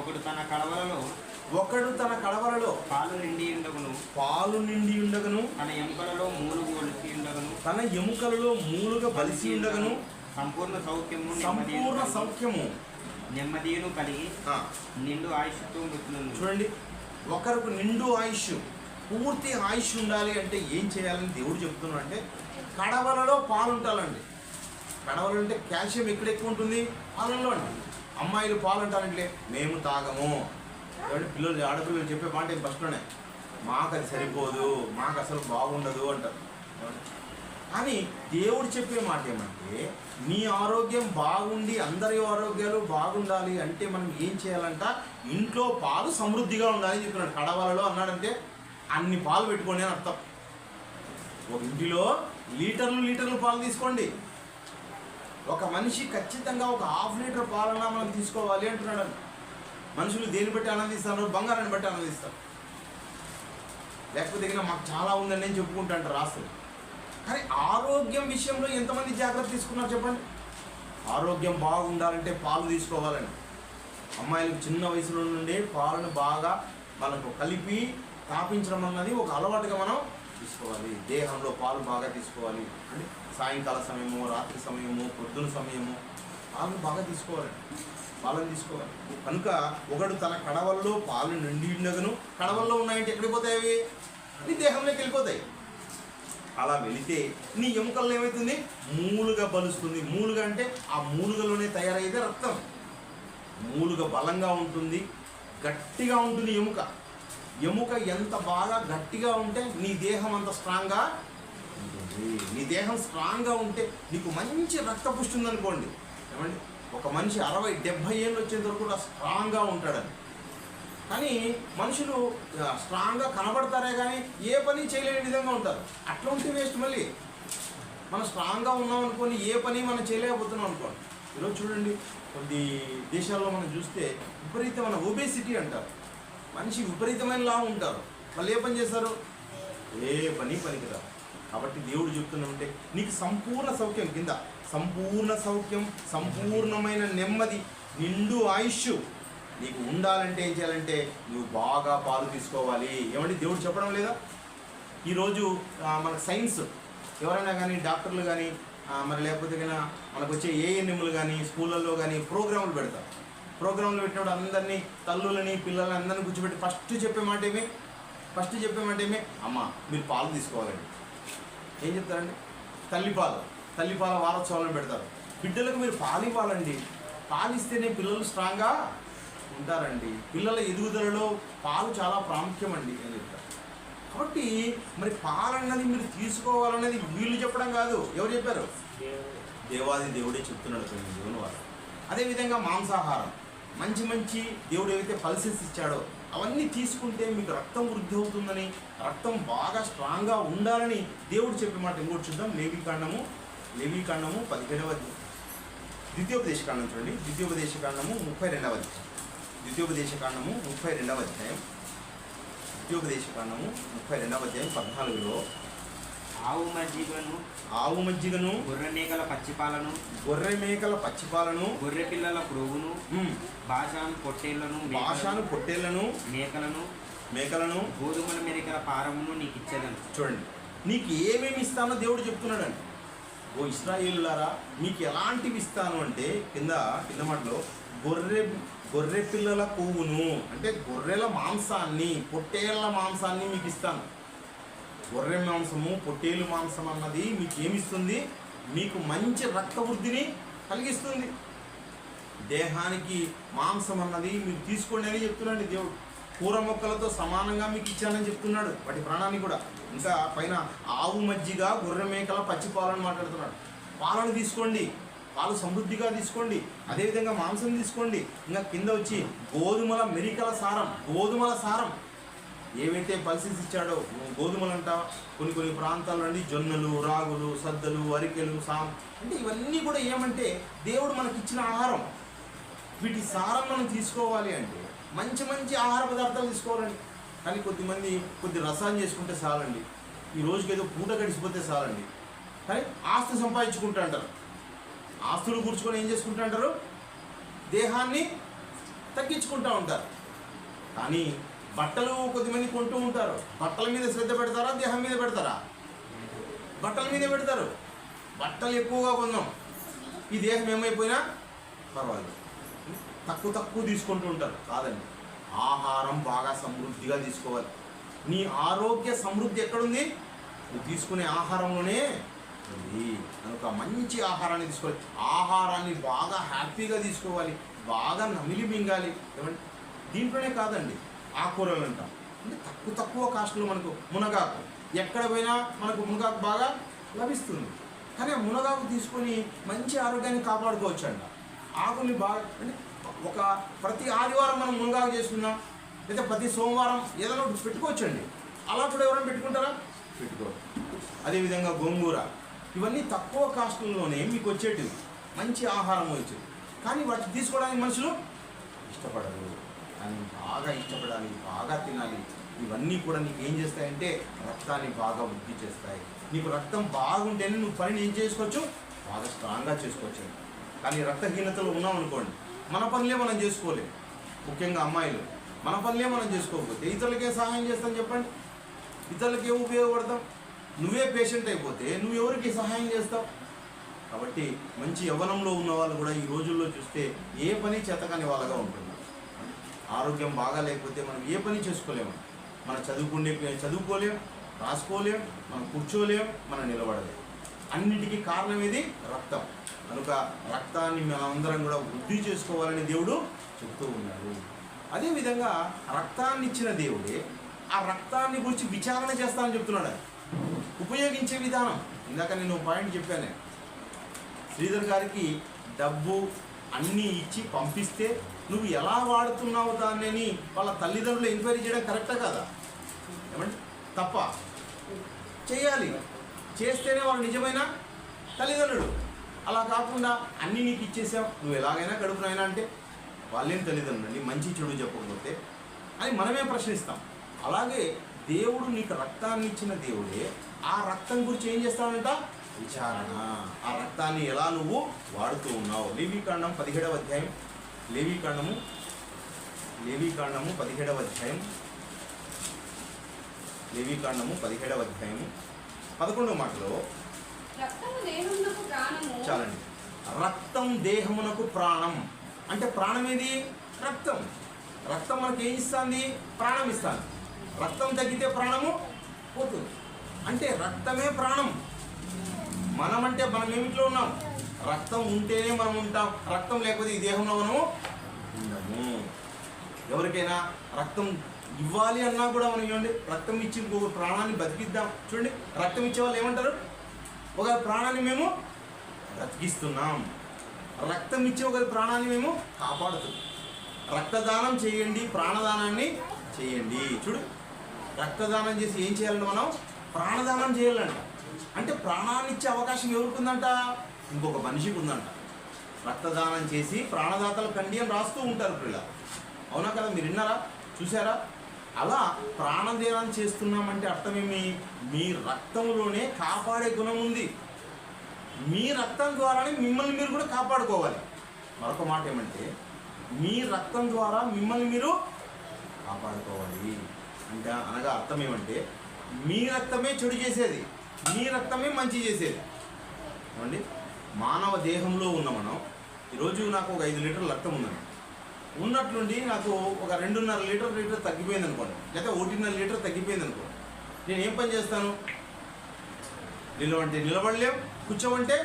ఒకడు తన కడవలలో పాలు నిండి ఉండగను తన ఎముకలలో మూలుగా బలిసి ఉండగను సంపూర్ణ సౌఖ్యము నెమ్మదిను కలిగి నిండు ఆయుష్తో మృతులను. చూడండి, ఒకరికి నిండు ఆయుష్, పూర్తి ఆయుష్ ఉండాలి అంటే ఏం చేయాలని దేవుడు చెప్తున్నాడు అంటే కడవలలో పాలు ఉండాలండి. కడవలు అంటే కాల్షియం ఎక్కడ ఎక్కువ ఉంటుంది, పాలల్లో అండి. అమ్మాయిలు పాలు అంటారంటే మేము తాగము. పిల్లలు ఆడపిల్లలు చెప్పే మాట ఫస్ట్లోనే, మాకు అది సరిపోదు, మాకు అసలు బాగుండదు అంటారు. కానీ దేవుడు చెప్పే మాట ఏమంటే నీ ఆరోగ్యం బాగుండి అందరి ఆరోగ్యాలు బాగుండాలి అంటే మనం ఏం చేయాలంట, ఇంట్లో పాలు సమృద్ధిగా ఉండాలని చెప్తున్నాడు. కడవలలో అన్నాడంటే అన్ని పాలు పెట్టుకోండి అని అర్థం. ఒక ఇంటిలో లీటర్లు పాలు తీసుకోండి. ఒక మనిషి ఖచ్చితంగా ఒక 1/2 లీటర్ పాలన్నా మనం తీసుకోవాలి అంటున్నాడు. మనుషులు దేని బట్టి ఆనందిస్తారు? బంగారాన్ని బట్టి ఆనందిస్తారు. లేకపోతే ఇక మాకు చాలా ఉందని నేను చెప్పుకుంటా అంటారు రాస్తులు. కానీ ఆరోగ్యం విషయంలో ఎంతమంది జాగ్రత్త తీసుకున్నారు చెప్పండి? ఆరోగ్యం బాగుండాలంటే పాలు తీసుకోవాలని. అమ్మాయిలకు చిన్న వయసులో నుండే పాలను బాగా వాళ్ళకు కలిపి తాపించడం అన్నది ఒక అలవాటుగా మనం తీసుకోవాలి. దేహంలో పాలు బాగా తీసుకోవాలి. అంటే సాయంకాల సమయము, రాత్రి సమయము, పొద్దున సమయము పాలు బాగా పాలను తీసుకోవాలి. కనుక ఒకడు తన కడవల్లో పాలు నిండి ఉండగను. కడవల్లో ఉన్నాయంటే ఎక్కడికి పోతాయి? అవి నీ దేహంలోకి వెళ్ళిపోతాయి. అలా వెళితే నీ ఎముకల్లో ఏమవుతుంది? మూలుగా బలుస్తుంది. మూలుగా అంటే ఆ మూలుగలోనే తయారయ్యేదే రక్తం. మూలుగ బలంగా ఉంటుంది, గట్టిగా ఉంటుంది ఎముక ఎంత బాగా గట్టిగా ఉంటే నీ దేహం అంత స్ట్రాంగ్గా ఉంటుంది. నీ దేహం స్ట్రాంగ్గా ఉంటే నీకు మంచి రక్త పుష్టి ఉందనుకోండి. ఏమండి, ఒక మనిషి 60-70 ఏళ్ళు వచ్చేంత వరకు కూడా స్ట్రాంగ్గా ఉంటాడని. కానీ మనుషులు స్ట్రాంగ్గా కనబడతారే కానీ ఏ పని చేయలేని విధంగా ఉంటారు. అట్లా ఉంటే వేస్ట్. మళ్ళీ మనం స్ట్రాంగ్గా ఉన్నాం అనుకోని ఏ పని మనం చేయలేకపోతున్నాం అనుకోండి. ఈరోజు చూడండి, కొన్ని దేశాల్లో మనం చూస్తే విపరీతమైన ఒబేసిటీ అంటారు. మనిషి విపరీతమైన లావు ఉంటారు. వాళ్ళు ఏ పని చేస్తారు? ఏ పని పనికిరారు. కాబట్టి దేవుడు చెప్తున్నామంటే నీకు సంపూర్ణ సౌఖ్యం, కింద సంపూర్ణ సౌఖ్యం, సంపూర్ణమైన నెమ్మది, నిండు ఆయుష్ నీకు ఉండాలంటే ఏం చేయాలంటే నువ్వు బాగా పాలు తీసుకోవాలి. ఏమంటే దేవుడు చెప్పడం లేదా? ఈరోజు మనకు సైన్స్ ఎవరైనా కానీ డాక్టర్లు కానీ మరి లేకపోతే కానీ మనకు వచ్చే ఏఎన్ఎంలు కానీ స్కూళ్ళల్లో కానీ ప్రోగ్రాములు పెడతారు. ప్రోగ్రాంలు పెట్టినప్పుడు అందరినీ, తల్లులని, పిల్లలని అందరినీ కూర్చోబెట్టి ఫస్ట్ చెప్పే మాట ఏమి? అమ్మ మీరు పాలు తీసుకోవాలండి. ఏం చెప్తారండి? తల్లిపాల వారోత్సవాలను పెడతారు. బిడ్డలకు మీరు పాలు ఇవ్వాలండి. పాలు ఇస్తేనే పిల్లలు స్ట్రాంగ్గా ఉంటారండి. పిల్లల ఎదుగుదలలో పాలు చాలా ప్రాముఖ్యం అండి అని చెప్తారు. కాబట్టి మరి పాలన్నది మీరు తీసుకోవాలన్నది వీళ్ళు చెప్పడం కాదు. ఎవరు చెప్పారు? దేవాది దేవుడే చెప్తున్నాడు దేవుని వారు. అదేవిధంగా మాంసాహారం, మంచి దేవుడు ఏవైతే పల్సెస్ ఇచ్చాడో అవన్నీ తీసుకుంటే మీకు రక్తం వృద్ధి అవుతుందని, రక్తం బాగా స్ట్రాంగ్గా ఉండాలని దేవుడు చెప్పే మాట ఇంకోటి చూద్దాం. లేవీకాండము 15వ అధ్యాయం. ద్వితీయోపదేశకాండం చూడండి. ద్వితీయోపదేశకాండము 32వ అధ్యాయం. ద్వితీయోపదేశకాండము 32వ అధ్యాయం. 14లో ఆవు మజ్జిగను గొర్రె మేకల పచ్చిపాలను గొర్రె పిల్లల పురుగును భాషాను పొట్టేళ్లను మేకలను గోధుమల మెరికల పారమును నీకు ఇచ్చేదను. చూడండి, నీకు ఏమేమి ఇస్తానో దేవుడు చెప్తున్నాడండి. ఓ ఇశ్రాయేలులారా, మీకు ఎలాంటివి ఇస్తాను అంటే కింద మాటలో గొర్రె పిల్లల కొవ్వును అంటే గొర్రెల మాంసాన్ని, పొట్టేళ్ల మాంసాన్ని మీకు ఇస్తాను. గొర్రె మాంసము, పొట్టేలు మాంసం అన్నది మీకు ఏమిస్తుంది? మీకు మంచి రక్త వృద్ధిని కలిగిస్తుంది. దేహానికి మాంసం అన్నది మీరు తీసుకోండి అని చెప్తున్నాడు దేవుడు. కూర మొక్కలతో సమానంగా మీకు ఇచ్చానని చెప్తున్నాడు, వాటి ప్రాణాన్ని కూడా. ఇంకా పైన ఆవు మజ్జిగ, గొర్రె మేకల పచ్చిపాలను మాట్లాడుతున్నాడు. పాలను తీసుకోండి, పాలు సమృద్ధిగా తీసుకోండి. అదేవిధంగా మాంసం తీసుకోండి. ఇంకా కింద వచ్చి గోధుమల మెరికల సారం ఏవైతే పల్సెస్ ఇచ్చాడో, గోధుమలంట కొన్ని ప్రాంతాల్లో నుండి జొన్నలు, రాగులు, సద్దలు, అరికెలు, అంటే ఇవన్నీ కూడా ఏమంటే దేవుడు మనకిచ్చిన ఆహారం. వీటి సారం మనం తీసుకోవాలి అంటే మంచి ఆహార పదార్థాలు తీసుకోవాలండి. కానీ కొద్ది రసాన్ని చేసుకుంటే చాలండి. ఈ రోజుకి ఏదో పూట గడిచిపోతే చాలండి. కానీ ఆస్తి సంపాదించుకుంటూ అంటారు. ఆస్తులు కూర్చుకొని ఏం చేసుకుంటూ అంటారు? దేహాన్ని తగ్గించుకుంటూ ఉంటారు. కానీ బట్టలు కొద్దిమంది కొంటూ ఉంటారు. బట్టల మీద శ్రద్ధ పెడతారా? దేహం మీద పెడతారా? బట్టల మీదే పెడతారు. బట్టలు ఎక్కువగా కొందాం, ఈ దేహం ఏమైపోయినా పర్వాలేదు. తక్కువ తీసుకుంటూ ఉంటారు. కాదండి, ఆహారం బాగా సమృద్ధిగా తీసుకోవాలి. నీ ఆరోగ్య సమృద్ధి ఎక్కడుంది? నువ్వు తీసుకునే ఆహారంలోనే ఉంది. కనుక మంచి ఆహారాన్ని తీసుకోవాలి. ఆహారాన్ని బాగా హ్యాపీగా తీసుకోవాలి, బాగా నమిలి మింగాలి. ఏమంటే దీంట్లోనే కాదండి, ఆకుకూరలు అంటాం అంటే తక్కువ కాస్ట్లో మనకు మునగాకు, ఎక్కడ పోయినా మనకు మునగాకు బాగా లభిస్తుంది. కానీ ఆ మునగాకు తీసుకొని మంచి ఆరోగ్యాన్ని కాపాడుకోవచ్చు అంట. ఆకుని బాగా అంటే ప్రతి ఆదివారం మనం మునగాకు చేసుకున్నాం, లేదా ప్రతి సోమవారం ఏదైనా ఒకటి పెట్టుకోవచ్చండి. అలా కూడా ఎవరైనా పెట్టుకుంటారా? పెట్టుకోవచ్చు. అదేవిధంగా గోంగూర, ఇవన్నీ తక్కువ కాస్ట్లోనే మీకు వచ్చేటివి, మంచి ఆహారం వచ్చేది. కానీ వాటిని తీసుకోవడానికి మనుషులు ఇష్టపడరు. కానీ బాగా ఇష్టపడాలి, బాగా తినాలి. ఇవన్నీ కూడా నీకు ఏం చేస్తాయంటే రక్తాన్ని బాగా వృద్ధి చేస్తాయి. నీకు రక్తం బాగుంటేనే నువ్వు పనిని ఏం చేసుకోవచ్చు, బాగా స్ట్రాంగ్గా చేసుకోవచ్చు. కానీ రక్తహీనతలో ఉన్నాం అనుకోండి, మన పనులే మనం చేసుకోలేము. ముఖ్యంగా అమ్మాయిలు, మన పనులే మనం చేసుకోకపోతే ఇతరులకే సహాయం చేస్తాం చెప్పండి? ఇతరులకి ఏం ఉపయోగపడతాం? నువ్వే పేషెంట్ అయిపోతే నువ్వు ఎవరికి సహాయం చేస్తావు? కాబట్టి మంచి యవ్వనంలో ఉన్న వాళ్ళు కూడా ఈ రోజుల్లో చూస్తే ఏ పని చేతకాని వాళ్ళగా ఉంటున్నారు. ఆరోగ్యం బాగా లేకపోతే మనం ఏ పని చేసుకోలేము. మనం చదువుకోలేం, రాసుకోలేం, మనం కూర్చోలేం, మనం నిలబడలేం. అన్నిటికీ కారణం ఇది రక్తం. కనుక రక్తాన్ని మనందరం కూడా వృద్ధి చేసుకోవాలని దేవుడు చెప్తూ ఉన్నాడు. అదేవిధంగా రక్తాన్ని ఇచ్చిన దేవుడే ఆ రక్తాన్ని గురించి విచారణ చేస్తానని చెప్తున్నాడు. ఉపయోగించే విధానం, ఇందాక నేను పాయింట్ చెప్పాను, శ్రీధర్ గారికి డబ్బు అన్నీ ఇచ్చి పంపిస్తే నువ్వు ఎలా వాడుతున్నావు దాన్ని వాళ్ళ తల్లిదండ్రులు ఎంక్వైరీ చేయడం కరెక్టా కాదా? ఏమంటే తప్ప చేయాలి, చేస్తేనే వాళ్ళు నిజమైన తల్లిదండ్రులు. అలా కాకుండా అన్నీ నీకు ఇచ్చేసావు, నువ్వు ఎలాగైనా గడుపునైనా అంటే వాళ్ళేం తల్లిదండ్రులు అండి, మంచి చెడు చెప్పకపోతే అని మనమే ప్రశ్నిస్తాం. అలాగే దేవుడు నీకు రక్తాన్ని ఇచ్చిన దేవుడే ఆ రక్తం గురించి ఏం చేస్తాడంట? విచారణ. ఆ రక్తాన్ని ఎలా నువ్వు వాడుతూ ఉన్నావు. లేవీకాండం 17వ అధ్యాయం, లేవీకాండము 17వ అధ్యాయం, లేవీకాండము 17వ అధ్యాయము 11వ మాటలో చాలండి. రక్తం దేహమునకు ప్రాణం అంటే ప్రాణం ఏది? రక్తం. రక్తం మనకి ఏం ఇస్తుంది? ప్రాణం ఇస్తుంది. రక్తం తగ్గితే ప్రాణము పోతుంది. అంటే రక్తమే ప్రాణం. మనం ఏమిట్లో ఉన్నాం? రక్తం ఉంటేనే మనం ఉంటాం. రక్తం లేకపోతే ఈ దేహంలో మనము ఉండము. ఎవరికైనా రక్తం ఇవ్వాలి అన్నా కూడా మనం ఇవ్వండి, రక్తం ఇచ్చి ఒక ప్రాణాన్ని బతికిద్దాం. చూడండి, రక్తం ఇచ్చే వాళ్ళు ఏమంటారు? ఒక ప్రాణాన్ని మేము బ్రతికిస్తున్నాం. రక్తం ఇచ్చే ఒక ప్రాణాన్ని మేము కాపాడుతున్నాం. రక్తదానం చేయండి, ప్రాణదానాన్ని చేయండి. చూడు, రక్తదానం చేసి ఏం చేయాలంటే మనం ప్రాణదానం చేయాలంట. అంటే ప్రాణాన్ని ఇచ్చే అవకాశం ఎవరికి ఉందంట? ఇంకొక మనిషికి ఉందంట. రక్తదానం చేసి ప్రాణదాతల కండి అని రాస్తూ ఉంటారు పిల్లలు. అవునా కదా? మీరు విన్నారా, చూసారా? అలా ప్రాణదానం చేస్తున్నామంటే అర్థమేమి? మీ రక్తంలోనే కాపాడే గుణం ఉంది. మీ రక్తం ద్వారానే మిమ్మల్ని మీరు కూడా కాపాడుకోవాలి. మరొక మాట ఏమంటే, మీ రక్తం ద్వారా మిమ్మల్ని మీరు కాపాడుకోవాలి అంటే అనగా అర్థం ఏమంటే, మీ రక్తమే చెడు చేసేది, మీ రక్తమే మంచి చేసేది. ఏమండి, మానవ దేహంలో ఉన్న మనం ఈరోజు నాకు ఒక 5 లీటర్ల రక్తం ఉందండి. ఉన్నట్లుండి నాకు ఒక 2.5 లీటర్ తగ్గిపోయింది అనుకోండి, లేకపోతే 1.5 లీటర్ తగ్గిపోయింది అనుకోండి, నేను ఏం పని చేస్తాను? నిలవంటే నిలబడలేం, కూర్చోమంటే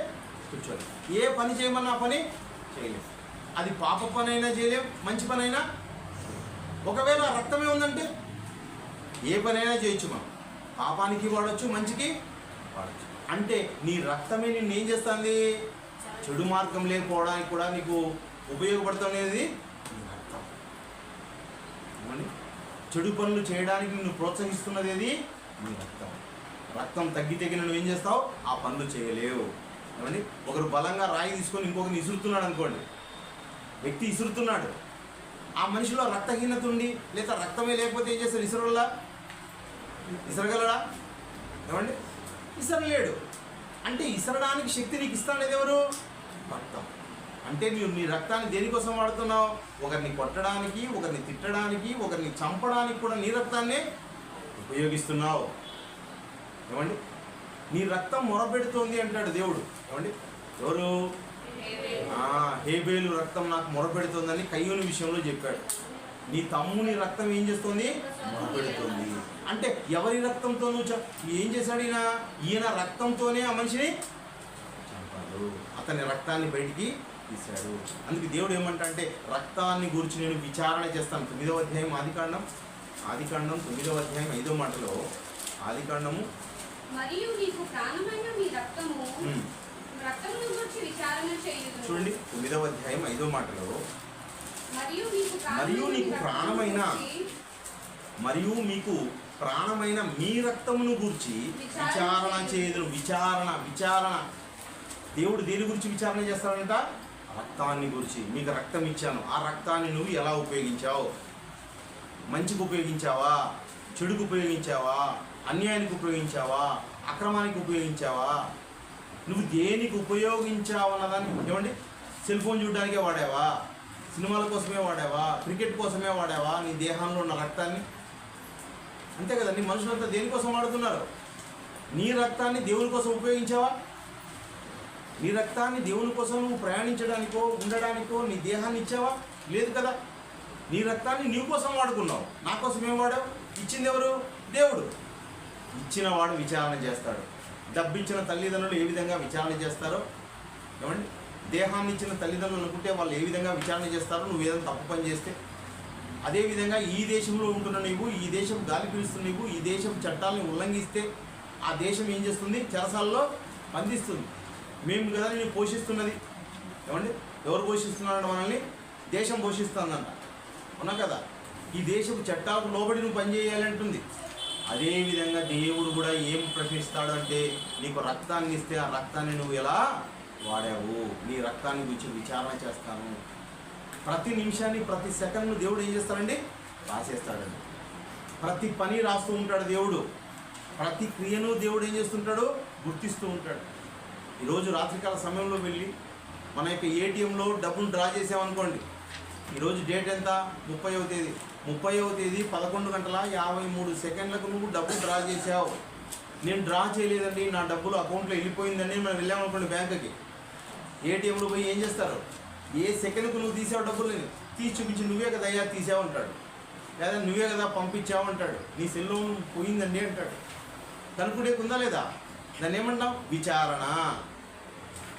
కూర్చోలేం. ఏ పని చేయమన్నా ఆ పని చేయలేం. అది పాప పని అయినా చేయలేం, మంచి పని అయినా. ఒకవేళ రక్తమే ఉందంటే ఏ పని అయినా చేయొచ్చు. మనం పాపానికి వాడచ్చు, మంచికి వాడచ్చు. అంటే నీ రక్తమే నిన్ను ఏం చేస్తుంది? చెడు మార్గం లేకపోవడానికి కూడా నీకు ఉపయోగపడుతున్నది రక్తం. చెడు పనులు చేయడానికి నిన్ను ప్రోత్సహిస్తున్నది ఏది? నీ రక్తం. రక్తం తగ్గితే నువ్వు ఏం చేస్తావు? ఆ పనులు చేయలేవు. ఏమండి, ఒకరు బలంగా రాయి తీసుకొని ఇంకొకరిని ఇసురుతున్నాడు అనుకోండి, వ్యక్తి ఇసురుతున్నాడు, ఆ మనిషిలో రక్తహీనత ఉండి లేదా రక్తమే లేకపోతే ఏం చేస్తాడు? ఇసరగలడా? ఏమండి, ఇసరలేడు. అంటే ఇసరడానికి శక్తి నీకు ఇస్తానేది ఎవరు? రక్తం. అంటే నువ్వు నీ రక్తాన్ని దేనికోసం వాడుతున్నావు? ఒకరిని కొట్టడానికి, ఒకరిని తిట్టడానికి, ఒకరిని చంపడానికి కూడా నీ రక్తాన్నే ఉపయోగిస్తున్నావు. ఏమండి, నీ రక్తం మొరపెడుతోంది అంటాడు దేవుడు. ఏమండి, ఎవరు? హేబేలు రక్తం నాకు మొరపెడుతోందని కయ్యూని విషయంలో చెప్పాడు. నీ తమ్ముని రక్తం ఏం చేస్తుంది? మొరపెడుతుంది. అంటే ఎవరి రక్తంతో నువ్వు ఏం చేశాడు? ఈయన రక్తంతోనే ఆ మనిషిని చంపాడు, అతని రక్తాన్ని బయటికి తీశాడు. అందుకే దేవుడు ఏమంటా అంటే, రక్తాన్ని గురించి నేను విచారణ చేస్తాను. 9వ అధ్యాయం ఆదికాండం 9వ అధ్యాయం 5వ మాటలో, ఆదికాండము మరియు నీకు ప్రాణమైన మీ రక్తమును గురించి విచారణ చేయుదును. చూడండి 9వ అధ్యాయం 5వ మాటలో మరియు నీకు ప్రాణమైన మీ రక్తమును గూర్చి విచారణ చేయుదును. విచారణ దేవుడు దేని గురించి విచారణ చేస్తాడంట? రక్తాన్ని గురించి. మీకు రక్తం ఇచ్చాను, ఆ రక్తాన్ని నువ్వు ఎలా ఉపయోగించావు? మంచికి ఉపయోగించావా? చెడుకు ఉపయోగించావా? అన్యాయానికి ఉపయోగించావా? అక్రమానికి ఉపయోగించావా? నువ్వు దేనికి ఉపయోగించావు అన్నదాన్ని ఏమండి? సెల్ ఫోన్ చూడడానికే వాడావా? సినిమాల కోసమే వాడావా? క్రికెట్ కోసమే వాడావా నీ దేహంలో ఉన్న రక్తాన్ని? అంతే కదండి, మనుషులంతా దేనికోసం వాడుతున్నారు? నీ రక్తాన్ని దేవుని కోసం ఉపయోగించావా? నీ రక్తాన్ని దేవుని కోసం నువ్వు ప్రయాణించడానికో ఉండడానికో నీ దేహాన్ని ఇచ్చావా? లేదు కదా. నీ రక్తాన్ని నీ కోసం వాడుకున్నావు. నా కోసం ఏం వాడావు? ఇచ్చింది ఎవరు? దేవుడు. ఇచ్చినవాడు విచారణ చేస్తాడు. డబ్బిచ్చిన తల్లిదండ్రులు ఏ విధంగా విచారణ చేస్తారో, ఏమండి, దేహాన్ని ఇచ్చిన తల్లిదండ్రులు అనుకుంటే వాళ్ళు ఏ విధంగా విచారణ చేస్తారో, నువ్వు ఏదైనా తప్పు పని చేస్తే. అదేవిధంగా ఈ దేశంలో ఉంటున్న నీవు, ఈ దేశం గాలి పీలుస్తున్న నీవు, ఈ దేశం చట్టాలను ఉల్లంఘిస్తే ఆ దేశం ఏం చేస్తుంది? చెరసాల్లో బంధిస్తుంది. మేము కదా నేను పోషిస్తున్నది. ఏమండి, ఎవరు పోషిస్తున్నారంట మనల్ని? దేశం పోషిస్తుందంట. అవునా కదా. ఈ దేశపు చట్టాలకు లోబడి నువ్వు పనిచేయాలంటుంది. అదేవిధంగా దేవుడు కూడా ఏం ప్రశ్నిస్తాడు అంటే, నీకు రక్తాన్ని ఇస్తే ఆ రక్తాన్ని నువ్వు ఎలా వాడావు? నీ రక్తాన్ని గురించి విచారణ చేస్తాను. ప్రతి నిమిషాన్ని ప్రతి సెకండ్ను దేవుడు ఏం చేస్తాడండి? రాసేస్తాడండి. ప్రతి పని రాస్తూ ఉంటాడు దేవుడు. ప్రతి క్రియను దేవుడు ఏం చేస్తుంటాడు? గుర్తిస్తూ ఉంటాడు. ఈరోజు రాత్రికాల సమయంలో వెళ్ళి మన యొక్క ఏటీఎంలో డబ్బును డ్రా చేసామనుకోండి. ఈరోజు డేట్ ఎంత? 30వ తేదీ. 30వ తేదీ 11:53 నువ్వు డబ్బు డ్రా చేసావు. నేను డ్రా చేయలేదండి, నా డబ్బులు అకౌంట్లో వెళ్ళిపోయిందండి మనం వెళ్ళామనుకోండి బ్యాంకుకి. ఏటీఎంలో పోయి ఏం చేస్తారు? ఏ సెకండ్కు నువ్వు తీసావు డబ్బులని తీసి చూపించి, నువ్వే కదా అయ్యా తీసావు అంటాడు, లేదా నువ్వే కదా పంపించావు అంటాడు. నీ సెల్లో పోయిందండి అంటాడు. కనుక్కునేకుందా లేదా? దాన్ని ఏమంటాం? విచారణ.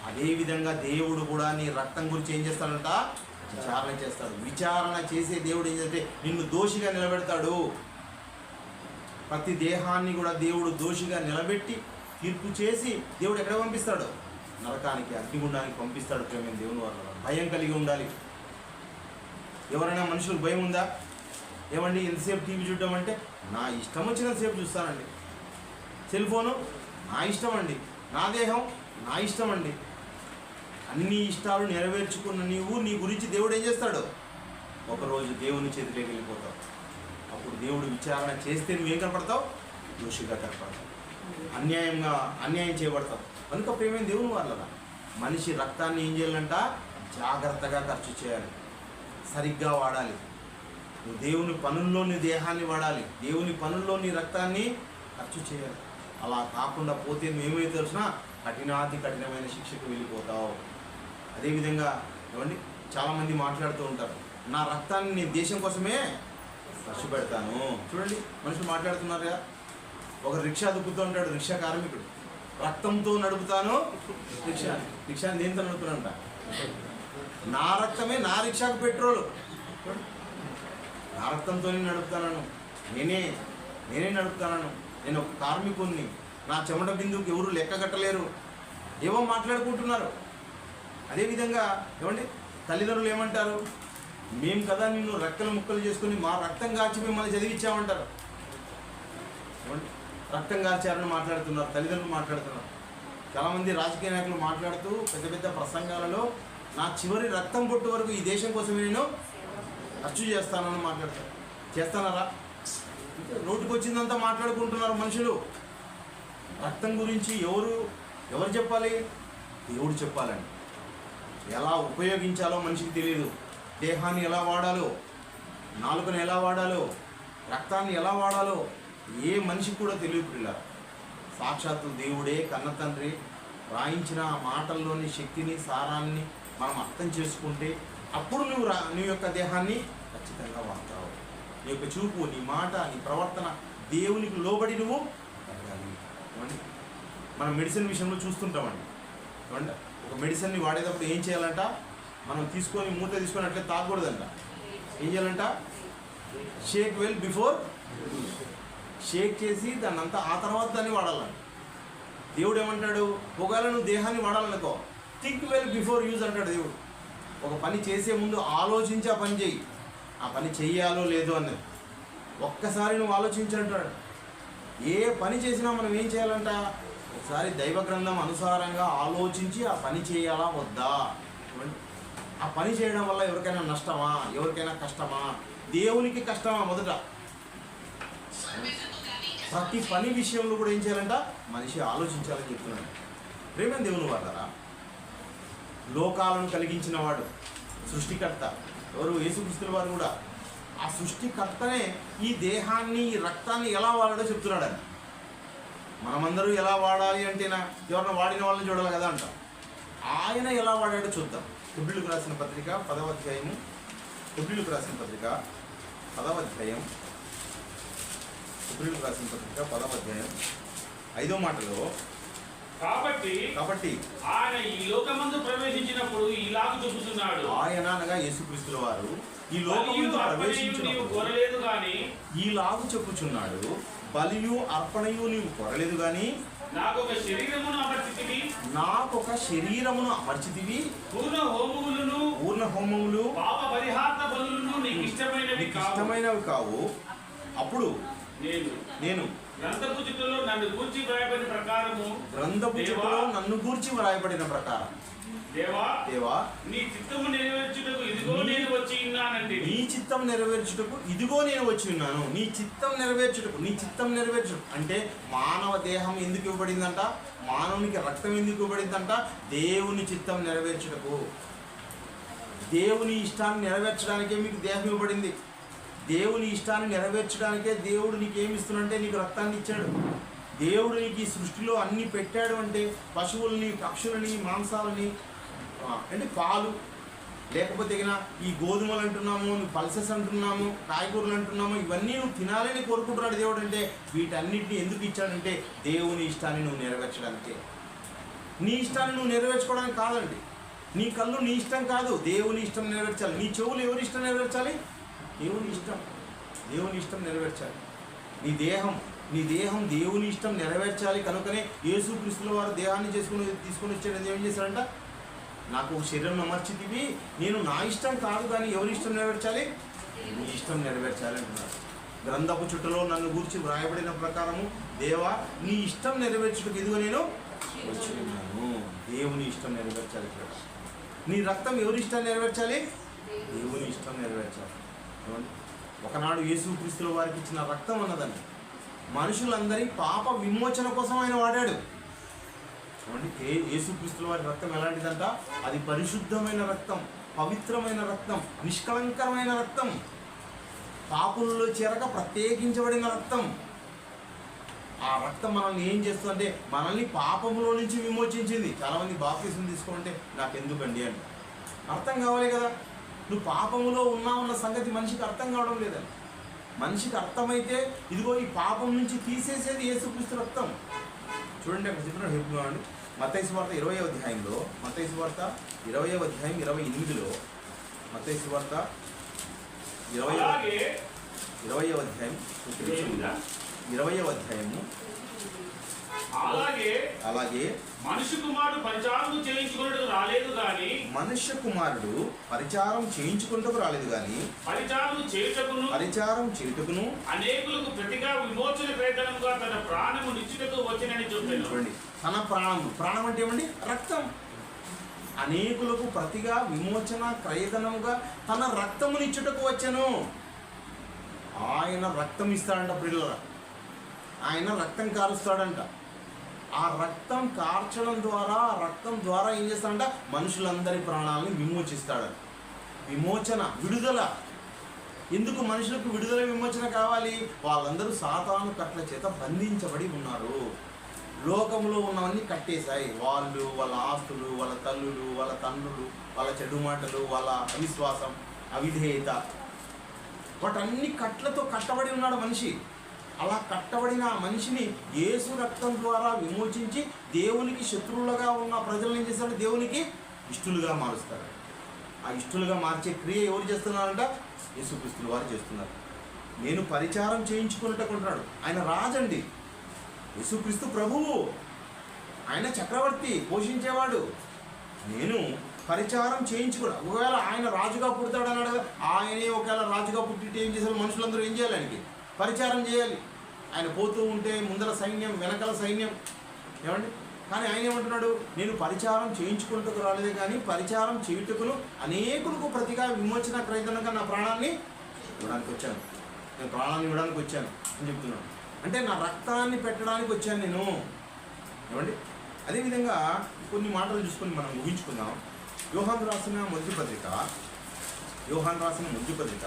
అదేవిధంగా దేవుడు కూడా నీ రక్తం గురించి ఏం చేస్తాడంట? విచారణ చేస్తాడు. విచారణ చేసే దేవుడు ఏం చేస్తే నిన్ను దోషిగా నిలబెడతాడు. ప్రతి దేహాన్ని కూడా దేవుడు దోషిగా నిలబెట్టి తీర్పు చేసి దేవుడు ఎక్కడ పంపిస్తాడు? నరకానికి, అగ్నిగుండానికి పంపిస్తాడు. ప్రేమ దేవుని వల్ల భయం కలిగి ఉండాలి. ఎవరైనా మనుషులకు భయం ఉందా? ఏమండి, ఎంతసేపు టీవీ చూడడం అంటే నా ఇష్టం వచ్చినంతసేపు చూస్తానండి. సెల్ ఫోను నా ఇష్టం అండి, నా దేహం నా ఇష్టం అండి. అన్ని ఇష్టాలు నెరవేర్చుకున్న నీవు, నీ గురించి దేవుడు ఏం చేస్తాడు? ఒకరోజు దేవుని చేతిలోకి వెళ్ళిపోతావు. అప్పుడు దేవుడు విచారణ చేస్తే నువ్వేం కనపడతావు? దోషిగా కనపడతావు. అన్యాయం చేయబడతావు. కనుక ప్రేమైన దేవుని వాళ్ళ మనిషి రక్తాన్ని ఏం చేయాలంట? జాగ్రత్తగా ఖర్చు చేయాలి, సరిగ్గా వాడాలి. నువ్వు దేవుని పనుల్లో నీ దేహాన్ని వాడాలి, దేవుని పనుల్లో నీ రక్తాన్ని ఖర్చు చేయాలి. అలా కాకుండా పోతే నువ్వేమైతే తెలిసినా కఠినాతి కఠినమైన శిక్షకు వెళ్ళిపోతావు. అదేవిధంగా ఏమండి, చాలామంది మాట్లాడుతూ ఉంటారు, నా రక్తాన్ని నేను దేశం కోసమే ఖర్చు పెడతాను. చూడండి, మనుషులు మాట్లాడుతున్నారు కదా. ఒక రిక్షా దుక్కుతూ ఉంటాడు, రిక్షా కార్మికుడు, రక్తంతో నడుపుతాను రిక్షాని దేంతో నడుపుతానంట? నా రక్తమే నా రిక్షాకు పెట్రోలు. నా రక్తంతోనే నడుపుతాను, నేనే నడుపుతాను. నేను ఒక కార్మికుడిని, నా చెమట బిందువుకి ఎవరు లెక్క కట్టలేరు. ఏవో మాట్లాడుకుంటున్నారు. అదేవిధంగా ఏమండి, తల్లిదండ్రులు ఏమంటారు? మేము కదా నిన్ను రెక్కలు ముక్కలు చేసుకుని మా రక్తం కాల్చి మిమ్మల్ని చదివించామంటారు. ఏమండి, రక్తం కాల్చారని మాట్లాడుతున్నారు, తల్లిదండ్రులు మాట్లాడుతున్నారు. చాలామంది రాజకీయ నాయకులు మాట్లాడుతూ పెద్ద పెద్ద ప్రసంగాలలో నా చివరి రక్తం పొట్టు వరకు ఈ దేశం కోసమే నేను ఖర్చు చేస్తానని మాట్లాడతారు. చేస్తానారా? నోటికి వచ్చిందంతా మాట్లాడుకుంటున్నారు మనుషులు. రక్తం గురించి ఎవరు చెప్పాలి? దేవుడు చెప్పాలండి. ఎలా ఉపయోగించాలో మనిషికి తెలియదు. దేహాన్ని ఎలా వాడాలో, నాలుకను ఎలా వాడాలో, రక్తాన్ని ఎలా వాడాలో ఏ మనిషికి కూడా తెలియదు. పిల్ల సాక్షాత్తు దేవుడే కన్న తండ్రి రాయించిన ఆ మాటల్లోని శక్తిని, సారాన్ని మనం అర్థం చేసుకుంటే అప్పుడు నీ యొక్క దేహాన్ని ఖచ్చితంగా వాడతావు. నీ యొక్క చూపు, నీ మాట, నీ ప్రవర్తన దేవునికి లోబడి నువ్వు జరగాలి. మనం మెడిసిన్ విషయంలో చూస్తుంటామండి. ఏమంటే ఒక మెడిసిన్ని వాడేటప్పుడు ఏం చేయాలంట? మనం మూత తీసుకొని అట్లే తాగకూడదంట. ఏం చేయాలంట? షేక్ వెల్ బిఫోర్, షేక్ చేసి దాన్ని అంతా ఆ తర్వాత దాన్ని వాడాలంట. దేవుడు ఏమంటాడు, ఒకవేళ నువ్వు దేహాన్ని వాడాలనుకో, థింక్ వెల్ బిఫోర్ యూజ్ అంటాడు దేవుడు. ఒక పని చేసే ముందు ఆలోచించి ఆ పని చెయ్యి, ఆ పని చెయ్యాలో లేదో అన్నది ఒక్కసారి నువ్వు ఆలోచించంటాడు. ఏ పని చేసినా మనం ఏం చేయాలంట, ఒకసారి దైవ గ్రంథం అనుసారంగా ఆలోచించి ఆ పని చేయాలా వద్దా. ఆ పని చేయడం వల్ల ఎవరికైనా నష్టమా, ఎవరికైనా కష్టమా, దేవునికి కష్టమా? మొదట ప్రతి పని విషయంలో కూడా ఏం చేయాలంట, మనిషి ఆలోచించాలని చెప్తున్నాడు. ప్రేమ దేవుని వాడారా, లోకాలను కలిగించిన వాడు సృష్టికర్త ఎవరు, యేసుక్రీస్తుల వారు కూడా. ఆ సృష్టికర్తనే ఈ దేహాన్ని, ఈ రక్తాన్ని ఎలా వాడాడో చెప్తున్నాడు. అని మనమందరూ ఎలా వాడాలి అంటేనా, ఎవరైనా వాడిన వాళ్ళని చూడాలి కదా అంట. ఆయన ఎలా వాడాడో చూద్దాం. హెబ్రీయులకు రాసిన పత్రిక 10వ అధ్యాయము, హెబ్రీయులకు రాసిన పత్రిక 10వ అధ్యాయం, హెబ్రీయులకు రాసిన పత్రిక 10వ అధ్యాయం 5వ మాటలో, కాబట్టి ఆయన ఈ లోకమందు ప్రవేశించినప్పుడు ఇలాగ చెబుతున్నాడు. ఆయన అనగా యేసుక్రీస్తుల వారు ఈ లోకమందు ప్రవేశించినప్పుడు ఈలాగు చెప్పుచున్నాడు, బలియు అర్పణయు నీవు కోరలేదు గాని నాకు ఒక శరీరమును అమర్చితివి, పూర్ణ హోమములు పాప పరిహార బలులను నీకు ఇష్టమైనవి కావు. అప్పుడు నేను గ్రంథపు చుట్టలో నన్ను గూర్చి వ్రాయబడిన ప్రకారం దేవా నీ చిత్తము నెరవేర్చుటకు ఇదిగో నేను వచ్చి ఉన్నానండి. నీ చిత్తం నెరవేర్చుటకు ఇదిగో నేను వచ్చి ఉన్నాను. నీ చిత్తం నెరవేర్చుటకు అంటే మానవ దేహం ఎందుకు ఇవ్వబడిందంట, మానవునికి రక్తం ఎందుకు ఇవ్వబడిందంట, దేవుని చిత్తం నెరవేర్చుటకు. దేవుని ఇష్టాన్ని నెరవేర్చడానికే మీకు దేహం ఇవ్వబడింది. దేవుని ఇష్టాన్ని నెరవేర్చడానికే దేవుడు నీకు ఏమి ఇస్తున్నంటే నీకు రక్తాన్ని ఇచ్చాడు. దేవుడు నీకు ఈ సృష్టిలో అన్ని పెట్టాడు అంటే పశువుల్ని, పక్షులని, మాంసాలని, అంటే పాలు, లేకపోతే ఈ గోధుమలు అంటున్నాము, పల్సెస్ అంటున్నాము, కాయగూరలు అంటున్నాము, ఇవన్నీ నువ్వు తినాలని కోరుకుంటున్నాడు దేవుడు. అంటే వీటన్నిటిని ఎందుకు ఇచ్చాడంటే దేవుని ఇష్టాన్ని నువ్వు నెరవేర్చడానికే. నీ ఇష్టాన్ని నువ్వు నెరవేర్చుకోవడానికి కాదండి. నీ కళ్ళు నీ ఇష్టం కాదు, దేవుని ఇష్టం నెరవేర్చాలి. నీ చెవులు ఎవరి ఇష్టం నెరవేర్చాలి, దేవుని ఇష్టం నెరవేర్చాలి. నీ దేహం దేవుని ఇష్టం నెరవేర్చాలి. కనుకనే యేసుక్రీస్తుల వారు దేహాన్ని తీసుకొని వచ్చేది ఏం చేశాడంట, నాకు ఒక శరీరం అమర్చితివి, నేను నా ఇష్టం కాదు కానీ ఎవరి ఇష్టం నెరవేర్చాలి, నీ ఇష్టం నెరవేర్చాలి అంటున్నారు. గ్రంథపు చుట్టలో నన్ను గూర్చి వ్రాయబడిన ప్రకారము దేవా నీ ఇష్టం నెరవేర్చుటకు ఇదిగో నేను వచ్చి ఉన్నాను. దేవుని ఇష్టం నెరవేర్చాలి. నీ రక్తం ఎవరి ఇష్టం నెరవేర్చాలి, దేవుని ఇష్టం నెరవేర్చాలి. ఒకనాడు యేసుక్రీస్తుల వారికి ఇచ్చిన రక్తం అన్నదని మనుషులందరి పాప విమోచన కోసం ఆయన వాడాడు. చూడండి, యేసుక్రీస్తుల వారి రక్తం ఎలాంటిదంట, అది పరిశుద్ధమైన రక్తం, పవిత్రమైన రక్తం, నిష్కలంకరమైన రక్తం, పాపుల్లో చేరక ప్రత్యేకించబడిన రక్తం. ఆ రక్తం మనల్ని ఏం చేస్తుందంటే మనల్ని పాపంలో నుంచి విమోచించింది. చాలామంది బాప్తిసం తీసుకోమంటే నాకెందుకండి అని అర్థం కావాలి కదా. నువ్వు పాపములో ఉన్నావన్న సంగతి మనిషికి అర్థం కావడం లేదని. మనిషికి అర్థమైతే ఇదిగో ఈ పాపం నుంచి తీసేసేది యేసుక్రీస్తు రక్తం. చూడండి అక్కడ చెప్పిన మత్తయి సువార్త 20వ అధ్యాయంలో, మత్తయి సువార్త 20వ అధ్యాయం 28లో, మత్తయి సువార్త 20వ అధ్యాయం 20వ అధ్యాయము. అలాగే మనుష్య కుమారుడు పరిచారం చేయించుకున్నట్టుకు రాలేదు గాని పరిచారం చేయుటకును అనేకులకు ప్రతిగా విమోచన వేతనముగా తన ప్రాణము నిచ్చుటకు వచ్చినని చెప్పాను. చూడండి, తన ప్రాణం అంటే ఏమండి, రక్తం. అనేకులకు ప్రతిగా విమోచన క్రయధనముగా తన రక్తమునిచ్చుటకు వచ్చెను. ఆయన రక్తం ఇస్తాడంట పిల్లల, ఆయన రక్తం కారుస్తాడంట. ఆ రక్తం కార్చడం ద్వారా, ఆ రక్తం ద్వారా ఏం చేస్తాడంట, మనుషులందరి ప్రాణాలను విమోచిస్తాడు. విమోచన, విడుదల. ఎందుకు మనుషులకు విడుదల, విమోచన కావాలి? వాళ్ళందరూ సాతాను కట్ల చేత బంధించబడి ఉన్నారు. లోకంలో ఉన్నవన్నీ కట్టేశాయి. వాళ్ళు, వాళ్ళ ఆస్తులు, వాళ్ళ తల్లులు, వాళ్ళ తండ్రులు, వాళ్ళ చెడు మాటలు, వాళ్ళ అవిశ్వాసం, అవిధేయత, వాటన్ని కట్లతో కట్టబడి ఉన్నాడు మనిషి. అలా కట్టబడిన ఆ మనిషిని యేసు రక్తం ద్వారా విమోచించి దేవునికి శత్రువులుగా ఉన్న ప్రజలను ఏం చేస్తాడు, దేవునికి ఇష్టలుగా మారుస్తాడు. ఆ ఇష్టలుగా మార్చే క్రియ ఎవరు చేస్తున్నారంట, యేసుక్రీస్తుల వారు చేస్తున్నారు. నేను పరిచారం చేయించుకున్నట్టుకుంటున్నాడు. ఆయన రాజండి, యేసుక్రీస్తు ప్రభువు. ఆయన చక్రవర్తి, పోషించేవాడు. నేను పరిచారం చేయించుకున్నా. ఒకవేళ ఆయన రాజుగా పుడతాడు అన్నాడు కదా, ఆయనే ఒకవేళ రాజుగా పుట్టి ఏం చేశారు? మనుషులందరూ ఏం చేయాలి? ఆయనకి పరిచారం చేయాలి. ఆయన పోతూ ఉంటే ముందర సైన్యం, వెనకాల సైన్యం. ఏమండి? కానీ ఆయన ఏమంటున్నాడు? నేను పరిచారం చేయించుకుంటూ రాలేదే కానీ పరిచారం చేయుటకును అనేకులకు ప్రతిగా విమోచన క్రైతనంగా నా ప్రాణాన్ని ఇవ్వడానికి వచ్చాను. నేను ప్రాణాన్ని ఇవ్వడానికి వచ్చాను అని చెప్తున్నాను. అంటే నా రక్తాన్ని పెట్టడానికి వచ్చాను నేను. ఏమండి? అదేవిధంగా కొన్ని మాటలు చూసుకొని మనం ఊహించుకుందాం. యోహాను రాసిన మొదటి పత్రిక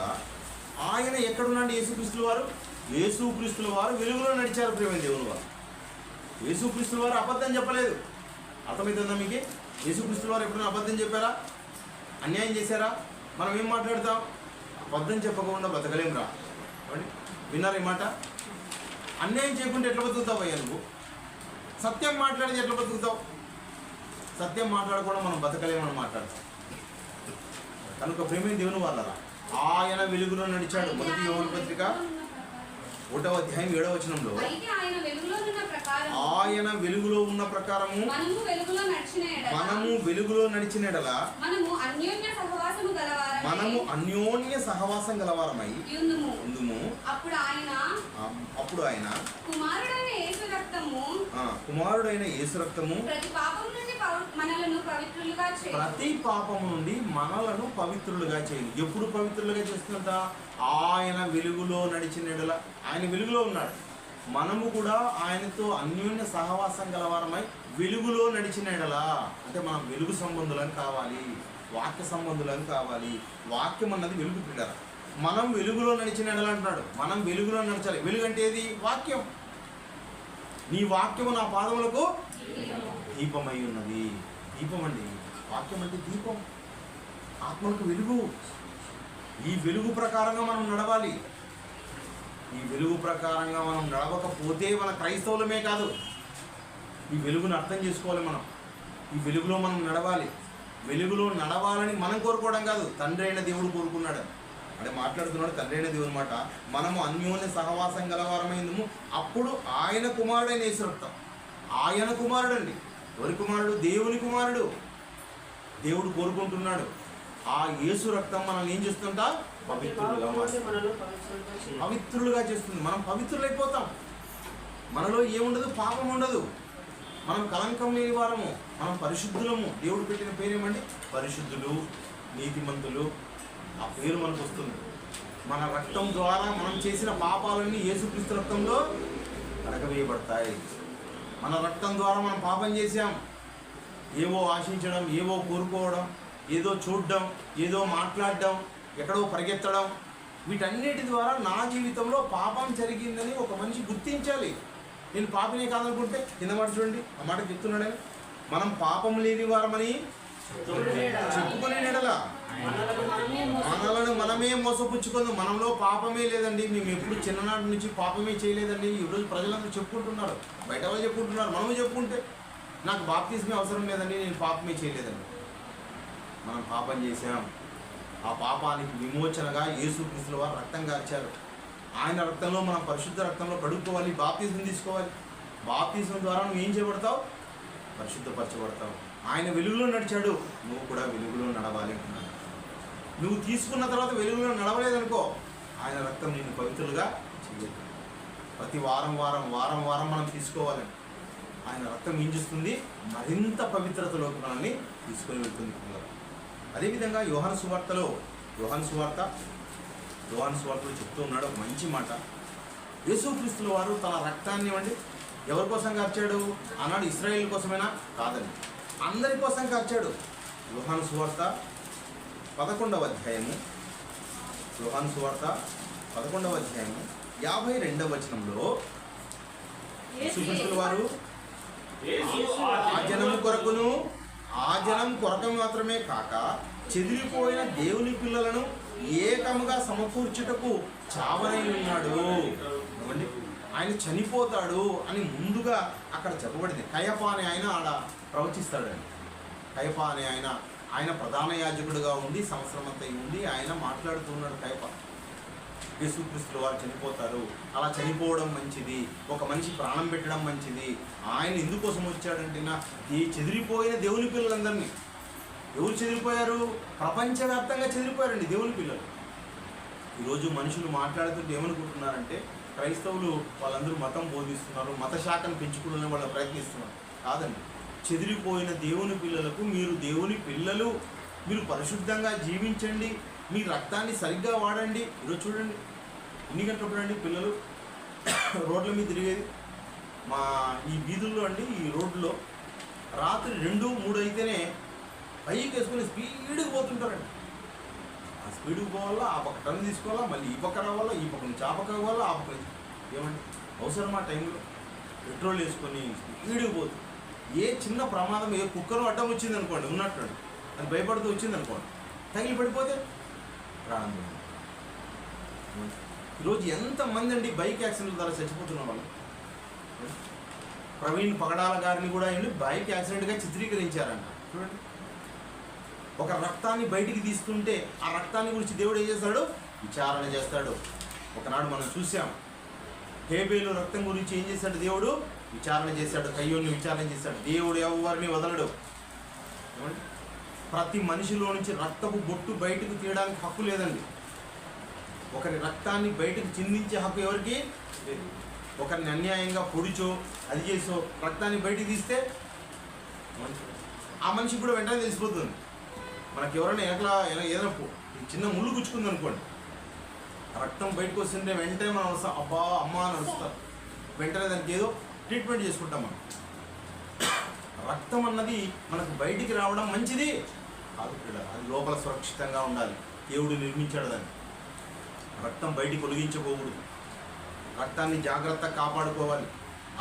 ఆయన ఎక్కడున్నాడు? యేసుక్రీస్తుల వారు వెలుగులో నడిచారు. ప్రేమ దేవుని వారు యేసుక్రీస్తుల వారు అబద్ధం చెప్పలేదు. అర్థమవుతుందా మీకు? యేసుక్రీస్తుల వారు ఎప్పుడైనా అబద్ధం చెప్పారా? అన్యాయం చేశారా? మనం ఏం మాట్లాడతాం? అబద్ధం చెప్పకుండా బతకలేం రా. విన్నారు ఈ మాట? అన్యాయం చేయకుండా ఎట్లా బతుకుతావు అయ్యా నువ్వు? సత్యం మాట్లాడితే ఎట్లా బతుకుతావు? సత్యం మాట్లాడకుండా మనం బతకలేమని మాట్లాడతాం. కనుక ప్రేమ దేవుని వాళ్ళరా, ఆయన వెలుగులో నడిచాడు. మొదటి యోహాను పత్రిక 1వ అధ్యాయం 7వ వచనంలో ఆయన వెలుగులో ఉన్న ప్రకారము మనము వెలుగులో నడిచిన ఎడల మనము అన్యోన్య సహవాసం గలవారమై ఉందుము. అప్పుడు ఆయన కుమారుడైన యేసు రక్తము ప్రతి పాపము నుండి మనలను పవిత్రులుగా చేయండి. ఎప్పుడు పవిత్రులుగా చేస్తుందంట? ఆయన వెలుగులో నడిచిన ఎడల. ఆయన వెలుగులో ఉన్నాడు. మనము కూడా ఆయనతో అన్యోన్య సహవాసం గలవారమై వెలుగులో నడిచిన ఎడలా. అంటే మనం వెలుగు సంబంధులను కావాలి, వాక్య సంబంధులను కావాలి. వాక్యం అన్నది వెలుగు పిల్లర. మనం వెలుగులో నడిచిన ఎడల అంటున్నాడు. మనం వెలుగులో నడచాలి. వెలుగు అంటే ఏది? వాక్యం. నీ వాక్యము నా పాదములకు దీపమై ఉన్నది. దీపం అండి, వాక్యం అంటే దీపం, ఆత్మలకు వెలుగు. ఈ వెలుగు ప్రకారంగా మనం నడవాలి. ఈ వెలుగు ప్రకారంగా మనం నడవకపోతే మన క్రైస్తవులమే కాదు, ఈ వెలుగును అర్థం చేసుకోవాలి. మనం ఈ వెలుగులో మనం నడవాలి. వెలుగులో నడవాలని మనం కోరుకోవడం కాదు, తండ్రి అయిన దేవుడు కోరుకున్నాడు. అంటే మాట్లాడుతున్నాడు తండ్రి అయిన దేవుని మాట. మనము అన్యోన్య సహవాసం గలవారమైందము. అప్పుడు ఆయన కుమారుడైన యేసు రక్తం. ఆయన కుమారుడు అండి. ఎవరి కుమారుడు? దేవుని కుమారుడు. దేవుడు కోరుకుంటున్నాడు. ఆ యేసు రక్తం మనల్ని ఏం చేస్తుంటా? పవిత్రులుగా చేస్తుంది. మనం పవిత్రులైపోతాం. మనలో ఏముండదు? పాపం ఉండదు. మనం కలంకం లేని వారము, మనం పరిశుద్ధులము. దేవుడు పెట్టిన పేరేమండి? పరిశుద్ధులు, నీతిమంతులు. ఆ పేరు మనకు వస్తుంది. మన రక్తం ద్వారా మనం చేసిన పాపాలన్నీ యేసుక్రీస్తు రక్తంలో అడగవేయబడతాయి. మన రక్తం ద్వారా మనం పాపం చేశాం. ఏవో ఆశించడం, ఏవో కోరుకోవడం, ఏదో చూడడం, ఏదో మాట్లాడడం, ఎక్కడో పరిగెత్తడం, వీటన్నిటి ద్వారా నా జీవితంలో పాపం జరిగిందని ఒక మనిషి గుర్తించాలి. నేను పాపినే కాదనుకుంటే కింద మాట చూడండి, ఆ మాట చెప్తున్నాడని. మనం పాపం లేని వారమని చెప్పుకునే నెడలా మనలను మనమే మోసపుచ్చుకుందాం. మనలో పాపమే లేదండి, మేము ఎప్పుడు చిన్ననాటి నుంచి పాపమే చేయలేదండి. ఈరోజు ప్రజలందరూ చెప్పుకుంటున్నారు, బయట వాళ్ళు చెప్పుకుంటున్నారు. మనము చెప్పుకుంటే నాకు బాప్తిస్మే అవసరం లేదండి, నేను పాపమే చేయలేదండి. మనం పాపం చేశాం. ఆ పాపానికి విమోచనగా యేసుక్రీస్తుల వారు రక్తం కార్చారు. ఆయన రక్తంలో మనం పరిశుద్ధ రక్తంలో కడుక్కోవాలి, బాప్తిజం తీసుకోవాలి. బాప్తిజం ద్వారా నువ్వు ఏం చేయబడతావు? పరిశుద్ధపరచబడతావు. ఆయన వెలుగులో నడిచాడు, నువ్వు కూడా వెలుగులో నడవాలి అంటున్నాడు. నువ్వు తీసుకున్న తర్వాత వెలుగులో నడవలేదనుకో, ఆయన రక్తం నిన్ను పవిత్రులుగా చేయదు. ప్రతి వారం మనం తీసుకోవాలని ఆయన రక్తం ఏం చేస్తుంది? మరింత పవిత్రతలోకి మనల్ని తీసుకొని వెళ్తుంది. అదేవిధంగా యోహాను సువార్తలో చెప్తూ ఉన్నాడు ఒక మంచి మాట. యేసుక్రీస్తుల వారు తన రక్తాన్ని ఇవ్వండి ఎవరి కోసం కార్చాడు అన్నాడు? ఇశ్రాయేల్ కోసమేనా? కాదండి, అందరి కోసం కార్చాడు. యోహాను సువార్త 11వ అధ్యాయము 52వ వచనంలో యేసుక్రీస్తుల వారు ఆ జనం కొరకు మాత్రమే కాక చెదిరిపోయిన దేవుని పిల్లలను ఏకముగా సమకూర్చుటకు చావనై ఉన్నాడు. ఆయన చనిపోతాడు అని ముందుగా అక్కడ చెప్పబడింది. కయప అనే ఆయన ఆడ ప్రవచిస్తాడండి. కయప అనే ఆయన ప్రధాన యాజకుడుగా ఉండి సంవత్సరం అంతా ఉండి ఆయన మాట్లాడుతున్నాడు. కయప యేసుక్రీస్తుల వారు చనిపోతారు. అలా చనిపోవడం మంచిది, ఒక మనిషి ప్రాణం పెట్టడం మంచిది. ఆయన ఎందుకోసం వచ్చాడంటే ఈ చెదిరిపోయిన దేవుని పిల్లలందరినీ, ఎవరు చెదిరిపోయారు? ప్రపంచవ్యాప్తంగా చెదిరిపోయారండి దేవుని పిల్లలు. ఈరోజు మనుషులు మాట్లాడుతుంటే ఏమనుకుంటున్నారంటే క్రైస్తవులు వాళ్ళందరూ మతం బోధిస్తున్నారు, మత శాఖను పెంచుకునే వాళ్ళు ప్రయత్నిస్తున్నారు. కాదండి, చెదిరిపోయిన దేవుని పిల్లలకు మీరు దేవుని పిల్లలు, మీరు పరిశుద్ధంగా జీవించండి, మీ రక్తాన్ని సరిగ్గా వాడండి. ఈరోజు చూడండి ఎన్ని గంటలప్పుడండి పిల్లలు రోడ్ల మీద తిరిగేది. మా ఈ వీధుల్లో అండి, ఈ రోడ్లో రాత్రి 2-3 అయితేనే పైకి వేసుకొని స్పీడ్గా పోతుంటారండి. ఆ స్పీడ్కి పోవాలా, ఆ పక్క టర్న్ తీసుకోవాలా, మళ్ళీ ఈ పక్క రావాలా, ఈ పక్క నుంచి ఆ పక్క పోవాలా, ఆ పక్క నుంచి ఏమండి అవసరం ఆ టైంలో పెట్రోల్ వేసుకొని స్పీడ్కి పోతుంది. ఏ చిన్న ప్రమాదం, ఏ కుక్కను అడ్డం వచ్చింది అనుకోండి, ఉన్నట్టు అది భయపడుతూ వచ్చింది అనుకోండి, తగిలి పడిపోతే ప్రాణం పోయింది. ఈరోజు ఎంతమంది అండి బైక్ యాక్సిడెంట్ ద్వారా చచ్చిపోతున్న వాళ్ళు. ప్రవీణ్ పగడాల గారిని కూడా ఏంటి బైక్ యాక్సిడెంట్గా చిత్రీకరించారంట. చూడండి, ఒక రక్తాన్ని బయటికి తీస్తుంటే ఆ రక్తాన్ని గురించి దేవుడు ఏం చేస్తాడు? విచారణ చేస్తాడు. ఒకనాడు మనం చూసాం, హేబేలు రక్తం గురించి ఏం చేశాడు? దేవుడు విచారణ చేశాడు, కయ్యోని విచారణ చేశాడు. దేవుడు ఎవరిని వదలడు. ప్రతి మనిషిలో నుంచి రక్తపు బొట్టు బయటకు తీయడానికి హక్కు లేదండి. ఒకరి రక్తాన్ని బయటకు చిందించే హక్కు ఎవరికి లేదు. ఒకరిని అన్యాయంగా పొడిచో అది చేసో రక్తాన్ని బయటికి తీస్తే ఆ మనిషికి కూడా వెంటనే తెలిసిపోతుంది. మనకి ఎవరైనా ఏదైనా చిన్న ముళ్ళు గుచ్చుకుంది అనుకోండి, రక్తం బయటకు వస్తుంటే వెంటనే మనం వస్తాం, అబ్బా అమ్మ అని అరుస్తాం, వెంటనే దానికి ఏదో ట్రీట్మెంట్ చేసుకుంటాం. మనం రక్తం అన్నది మనకు బయటికి రావడం మంచిది కాదు, అది లోపల సురక్షితంగా ఉండాలి. దేవుడు నిర్మించాడు దాన్ని. రక్తం బయటికి ఒలిగించకూడదు, రక్తాన్ని జాగ్రత్తగా కాపాడుకోవాలి.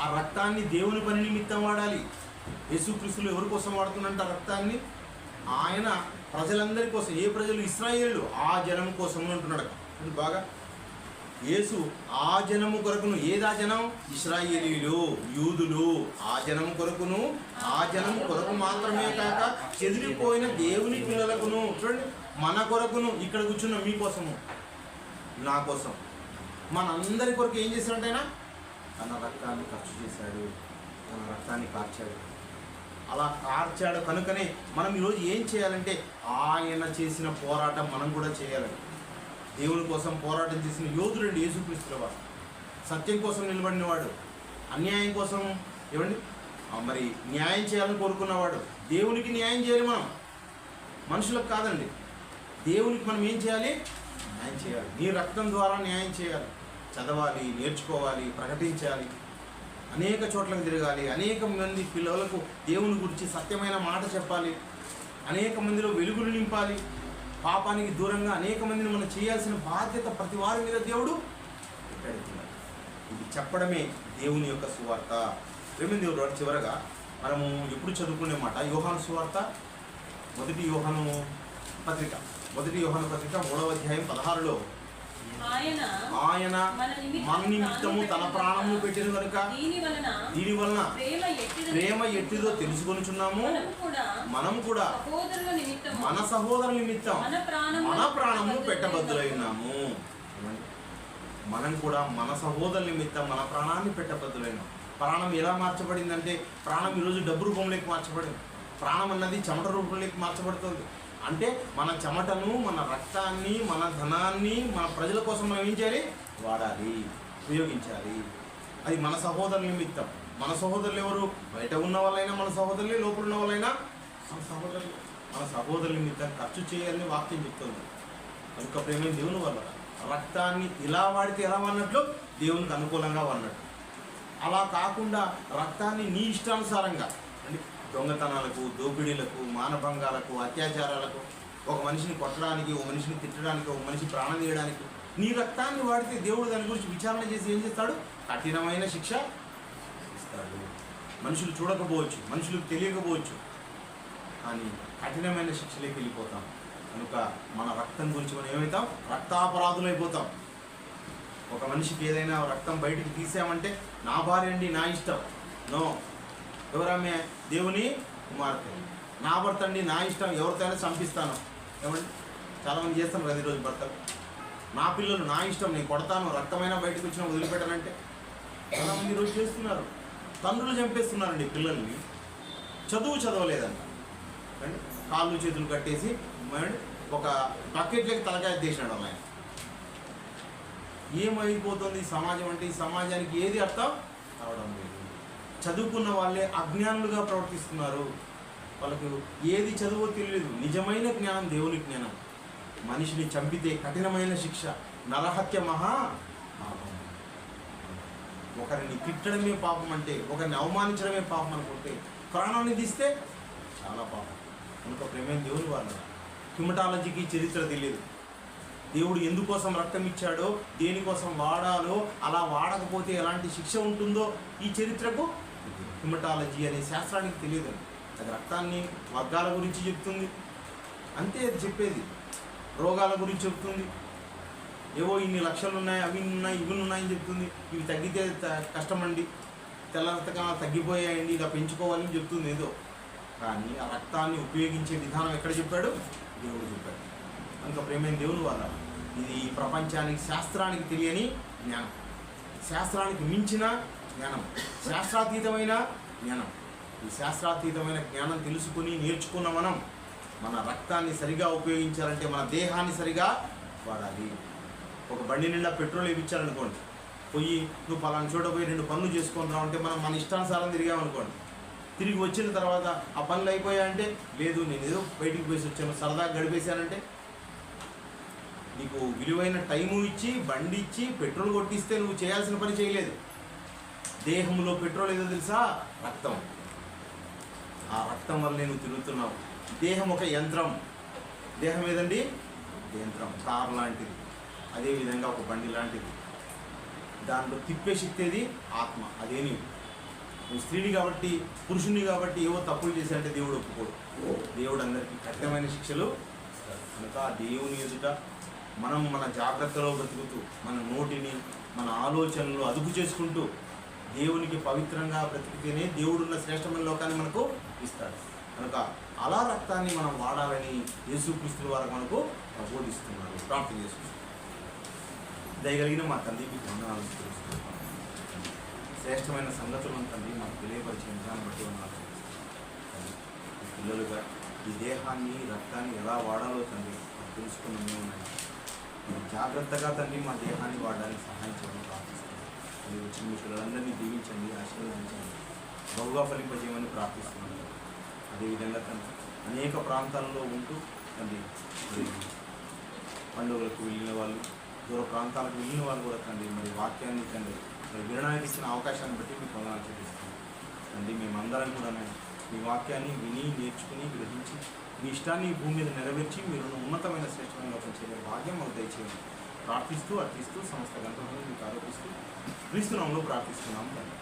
ఆ రక్తాన్ని దేవుని పని నిమిత్తం వాడాలి. యేసుక్రీస్తులు ఎవరి కోసం వాడుతున్నంట రక్తాన్ని? ఆయన ప్రజలందరి కోసం. ఏ ప్రజలు? ఇశ్రాయేలు, ఆ జనం కోసం అంటున్నాడు బాగా. యేసు ఆ జనము కొరకును, ఏదా జనం? ఇశ్రాయేలీలు, యూదులు. ఆ జనము కొరకును, ఆ జనము కొరకు మాత్రమే కాక చెదిరిపోయిన దేవుని పిల్లలకును. చూడండి, మన కొరకును, ఇక్కడ కూర్చున్న మీకోసము, నా కోసం, మనందరి కొరకు ఏం చేశాడంటైనా తన రక్తాన్ని ఖర్చు చేశాడు, తన రక్తాన్ని కార్చాడు. అలా కార్చాడు కనుకనే మనం ఈరోజు ఏం చేయాలంటే ఆయన చేసిన పోరాటం మనం కూడా చేయాలండి. దేవుని కోసం పోరాటం చేసిన యోధుడండి యేసుక్రీస్తుల వారు. సత్యం కోసం నిలబడినవాడు, అన్యాయం కోసం ఏమండి మరి న్యాయం చేయాలని కోరుకున్నవాడు. దేవునికి న్యాయం చేయాలి మనం, మనుషులకు కాదండి. దేవునికి మనం ఏం చేయాలి? న్యాయం చేయాలి. నీ రక్తం ద్వారా న్యాయం చేయాలి. చదవాలి, నేర్చుకోవాలి, ప్రకటించాలి, అనేక చోట్లకు తిరగాలి, అనేక మంది పిల్లలకు దేవుని గురించి సత్యమైన మాట చెప్పాలి, అనేక మందిలో వెలుగులు నింపాలి, పాపానికి దూరంగా అనేక మందిని మనం చేయాల్సిన బాధ్యత ప్రతి వారి మీద దేవుడు పెట్టాడు. ఇది చెప్పడమే దేవుని యొక్క సువార్త. ప్రేమ దేవుడు వాడు చివరగా మనము ఎప్పుడు చదువుకునే మాట యోహాను సువార్త, మొదటి యోహాను పత్రిక 3వ అధ్యాయం 16లో ఆయన మన నిమిత్తము తన ప్రాణము పెట్టిన కనుక దీని వలన ప్రేమ ఎట్టిదో తెలుసుకొనుచున్నాము. మనం కూడా మన సహోదరుల నిమిత్తం మన ప్రాణము పెట్టబద్దులైనాము. మనం కూడా మన సహోదరుల నిమిత్తం మన ప్రాణాన్ని పెట్టబద్దులైనాం. ప్రాణం ఎలా మార్చబడిందంటే, ప్రాణం ఈరోజు డబ్బు రూపంలోకి మార్చబడింది. ప్రాణం అన్నది చెమట రూపంలోకి మార్చబడుతుంది. అంటే మన చెమటను, మన రక్తాన్ని, మన ధనాన్ని మన ప్రజల కోసం మనం ఏం చేయాలి? వాడాలి, ఉపయోగించాలి. అది మన సహోదరుల నిమిత్తం. మన సహోదరులు ఎవరు? బయట ఉన్న వాళ్ళైనా మన సహోదరులే, లోపల ఉన్న వాళ్ళైనా మన సహోదరులు. మన సహోదరుల నిమిత్తం ఖర్చు చేయాలని వాక్యం చెప్తుంది. కనుక ప్రేమ దేవుని వల్ల రక్తాన్ని ఇలా వాడితే ఎలా వాడినట్లు? దేవునికి అనుకూలంగా వాడినట్లు. అలా కాకుండా రక్తాన్ని నీ ఇష్టానుసారంగా అంటే దొంగతనాలకు, దోపిడీలకు, మానభంగాలకు, అత్యాచారాలకు, ఒక మనిషిని కొట్టడానికి, ఒక మనిషిని తిట్టడానికి, ఒక మనిషి ప్రాణం తీయడానికి నీ రక్తాన్ని వాడితే దేవుడు దాని గురించి విచారణ చేసి ఏం చేస్తాడు? కఠినమైన శిక్ష ఇస్తాడు. మనుషులు చూడకపోవచ్చు, మనుషులకు తెలియకపోవచ్చు, కానీ కఠినమైన శిక్షలోకి వెళ్ళిపోతాం. కనుక మన రక్తం గురించి మనం ఏమవుతాం? రక్తాపరాధులైపోతాం. ఒక మనిషికి ఏదైనా రక్తం బయటికి తీసామంటే నా భార్య అండి, నా ఇష్టం. నో, ఎవరామె? దేవుని కుమార్తె. నా భర్త అండి, నా ఇష్టం, ఎవరితోనే చంపిస్తాను. ఏమండి చాలామంది చేస్తాం కదా ఈరోజు భర్తలు. నా పిల్లలు నా ఇష్టం, నేను కొడతాను, రక్తమైనా బయటకు వచ్చినా వదిలిపెట్టాలంటే చాలామంది ఈరోజు చేస్తున్నారు. తండ్రులు చంపేస్తున్నారండి పిల్లల్ని, చదవలేదంట అంటే కాళ్ళు చేతులు కట్టేసి ఒక బకెట్లకి తలకాయ తీసినాడు ఆయన. ఏమైపోతుంది సమాజం అంటే? ఈ సమాజానికి ఏది అర్థం అవడం లేదు. చదువుకున్న వాళ్ళే అజ్ఞానులుగా ప్రవర్తిస్తున్నారు. వాళ్ళకు ఏది చదువో తెలియదు. నిజమైన జ్ఞానం దేవుని జ్ఞానం. మనిషిని చంపితే కఠినమైన శిక్ష, నరహత్య మహా పాపం. ఒకరిని తిట్టడమే పాపం అంటే, ఒకరిని అవమానించడమే పాపం అనుకుంటే, ప్రాణాన్ని తీస్తే చాలా పాపం. కనుక ప్రేమైన దేవుని వాళ్ళ హ్యూమటాలజీకి చరిత్ర తెలియదు. దేవుడు ఎందుకోసం రక్తం ఇచ్చాడో, దేనికోసం వాడాలో, అలా వాడకపోతే ఎలాంటి శిక్ష ఉంటుందో ఈ చరిత్రకు హ్యూమటాలజీ అనే శాస్త్రానికి తెలియదు. అది రక్తాన్ని వర్గాల గురించి చెప్తుంది అంతే. అది చెప్పేది రోగాల గురించి చెప్తుంది. ఏవో ఇన్ని లక్షలు ఉన్నాయి, అవి ఉన్నాయి, ఇవి ఉన్నాయని చెప్తుంది. ఇవి తగ్గితే కష్టమండి, తెల్ల రక్తకణాలు తగ్గిపోయాయండి, ఇలా పెంచుకోవాలని చెప్తుంది ఏదో. కానీ ఆ రక్తాన్ని ఉపయోగించే విధానం ఎక్కడ చెప్పాడు? దేవుడు చెప్పాడు. కనుక ప్రేమైన దేవుని వల్ల ఇది ప్రపంచానికి, శాస్త్రానికి తెలియని జ్ఞానం, శాస్త్రానికి మించిన జ్ఞానం, శాస్త్రాతీతమైన జ్ఞానం. ఈ శాస్త్రాతీతమైన జ్ఞానం తెలుసుకుని నేర్చుకున్న మనం మన రక్తాన్ని సరిగా ఉపయోగించాలంటే మన దేహాన్ని సరిగా వాడాలి. ఒక బండి నిండా పెట్రోల్ వేయించాలనుకోండి, పోయి నువ్వు పలానా చోట పోయి 2 పనులు చేసుకొని రావు అంటే మనం మన ఇష్టానుసారం తిరిగామనుకోండి. తిరిగి వచ్చిన తర్వాత ఆ పనులు అయిపోయాయంటే, లేదు నేను ఏదో బయటికి పోసి వచ్చాను, సరదాగా గడిపేశానంటే, నీకు విలువైన టైము ఇచ్చి బండి ఇచ్చి పెట్రోల్ కొట్టిస్తే నువ్వు చేయాల్సిన పని చేయలేదు. దేహంలో పెట్రోల్ ఏదో తెలుసా? రక్తం. ఆ రక్తం వల్ల నువ్వు తిరుగుతున్నావు. దేహం ఒక యంత్రం. దేహం ఏదండి? యంత్రం, కారు లాంటిది. అదేవిధంగా ఒక బండి లాంటిది. దాంట్లో తిప్పే శక్తి ఏది? ఆత్మ. అదే నువ్వు స్త్రీని కాబట్టి, పురుషుని కాబట్టి ఏవో తప్పులు చేశారంటే దేవుడు ఒప్పుకోడు. దేవుడు అందరికీ కఠినమైన శిక్షలు ఇస్తాడు. కనుక దేవుని ఎదుట మనం మన జాగ్రత్తలో బ్రతుకుతూ, మన నోటిని, మన ఆలోచనలు అదుపు చేసుకుంటూ దేవునికి పవిత్రంగా బ్రతికితేనే దేవుడున్న శ్రేష్టమైన లోకాన్ని మనకు ఇస్తాడు. కనుక అలా రక్తాన్ని మనం వాడాలని యేసుక్రీస్తు వారు మనకు ప్రబోధిస్తున్నారు. ప్రార్థన చేసుకుంటున్నారు. దయగలిగిన మా తండ్రి, మీకు వందనాలు తెలుస్తున్నాను. శ్రేష్టమైన సంగతులను తండ్రి మాకు తెలియపరిచే విధానం బట్టి వందనాలు. పిల్లలుగా ఈ దేహాన్ని, రక్తాన్ని ఎలా వాడాలో తండ్రి మాకు తెలుసుకున్న మేము జాగ్రత్తగా తండ్రి మా దేహాన్ని వాడడానికి సహాయం చేయడం ప్రార్థిస్తున్నాం. అది వచ్చిన మీ పిల్లలందరినీ దీవించండి, ఆశీర్వదించండి, బహుగా ఫలింపజేయమని ప్రార్థిస్తున్నాను. అదేవిధంగా తండ్రి అనేక ప్రాంతాల్లో ఉంటూ తండ్రి పండుగలకు వెళ్ళిన వాళ్ళు, దూర ప్రాంతాలకు వెళ్ళిన వాళ్ళు కూడా తండ్రి మరి వాక్యాన్ని తండ్రి మరి వినడానికి ఇచ్చిన అవకాశాన్ని బట్టి మీకు వందనాలు చెల్లిస్తున్నాం. తండ్రి మేమందరం కూడా మీ వాక్యాన్ని విని, నేర్చుకుని, గ్రహించి మీ ఇష్టాన్ని ఈ భూమి మీద నెరవేర్చి మీరు ఉన్నతమైన శ్రేష్టమైన లోకం చేయడం భాగ్యం మాకు దయచేయండి. ప్రార్థిస్తూ, అర్థిస్తూ, సమస్త గంటలను మీకు ఆరోపిస్తూ క్రీస్తు నామములో ప్రార్థిస్తున్నాము తండ్రి.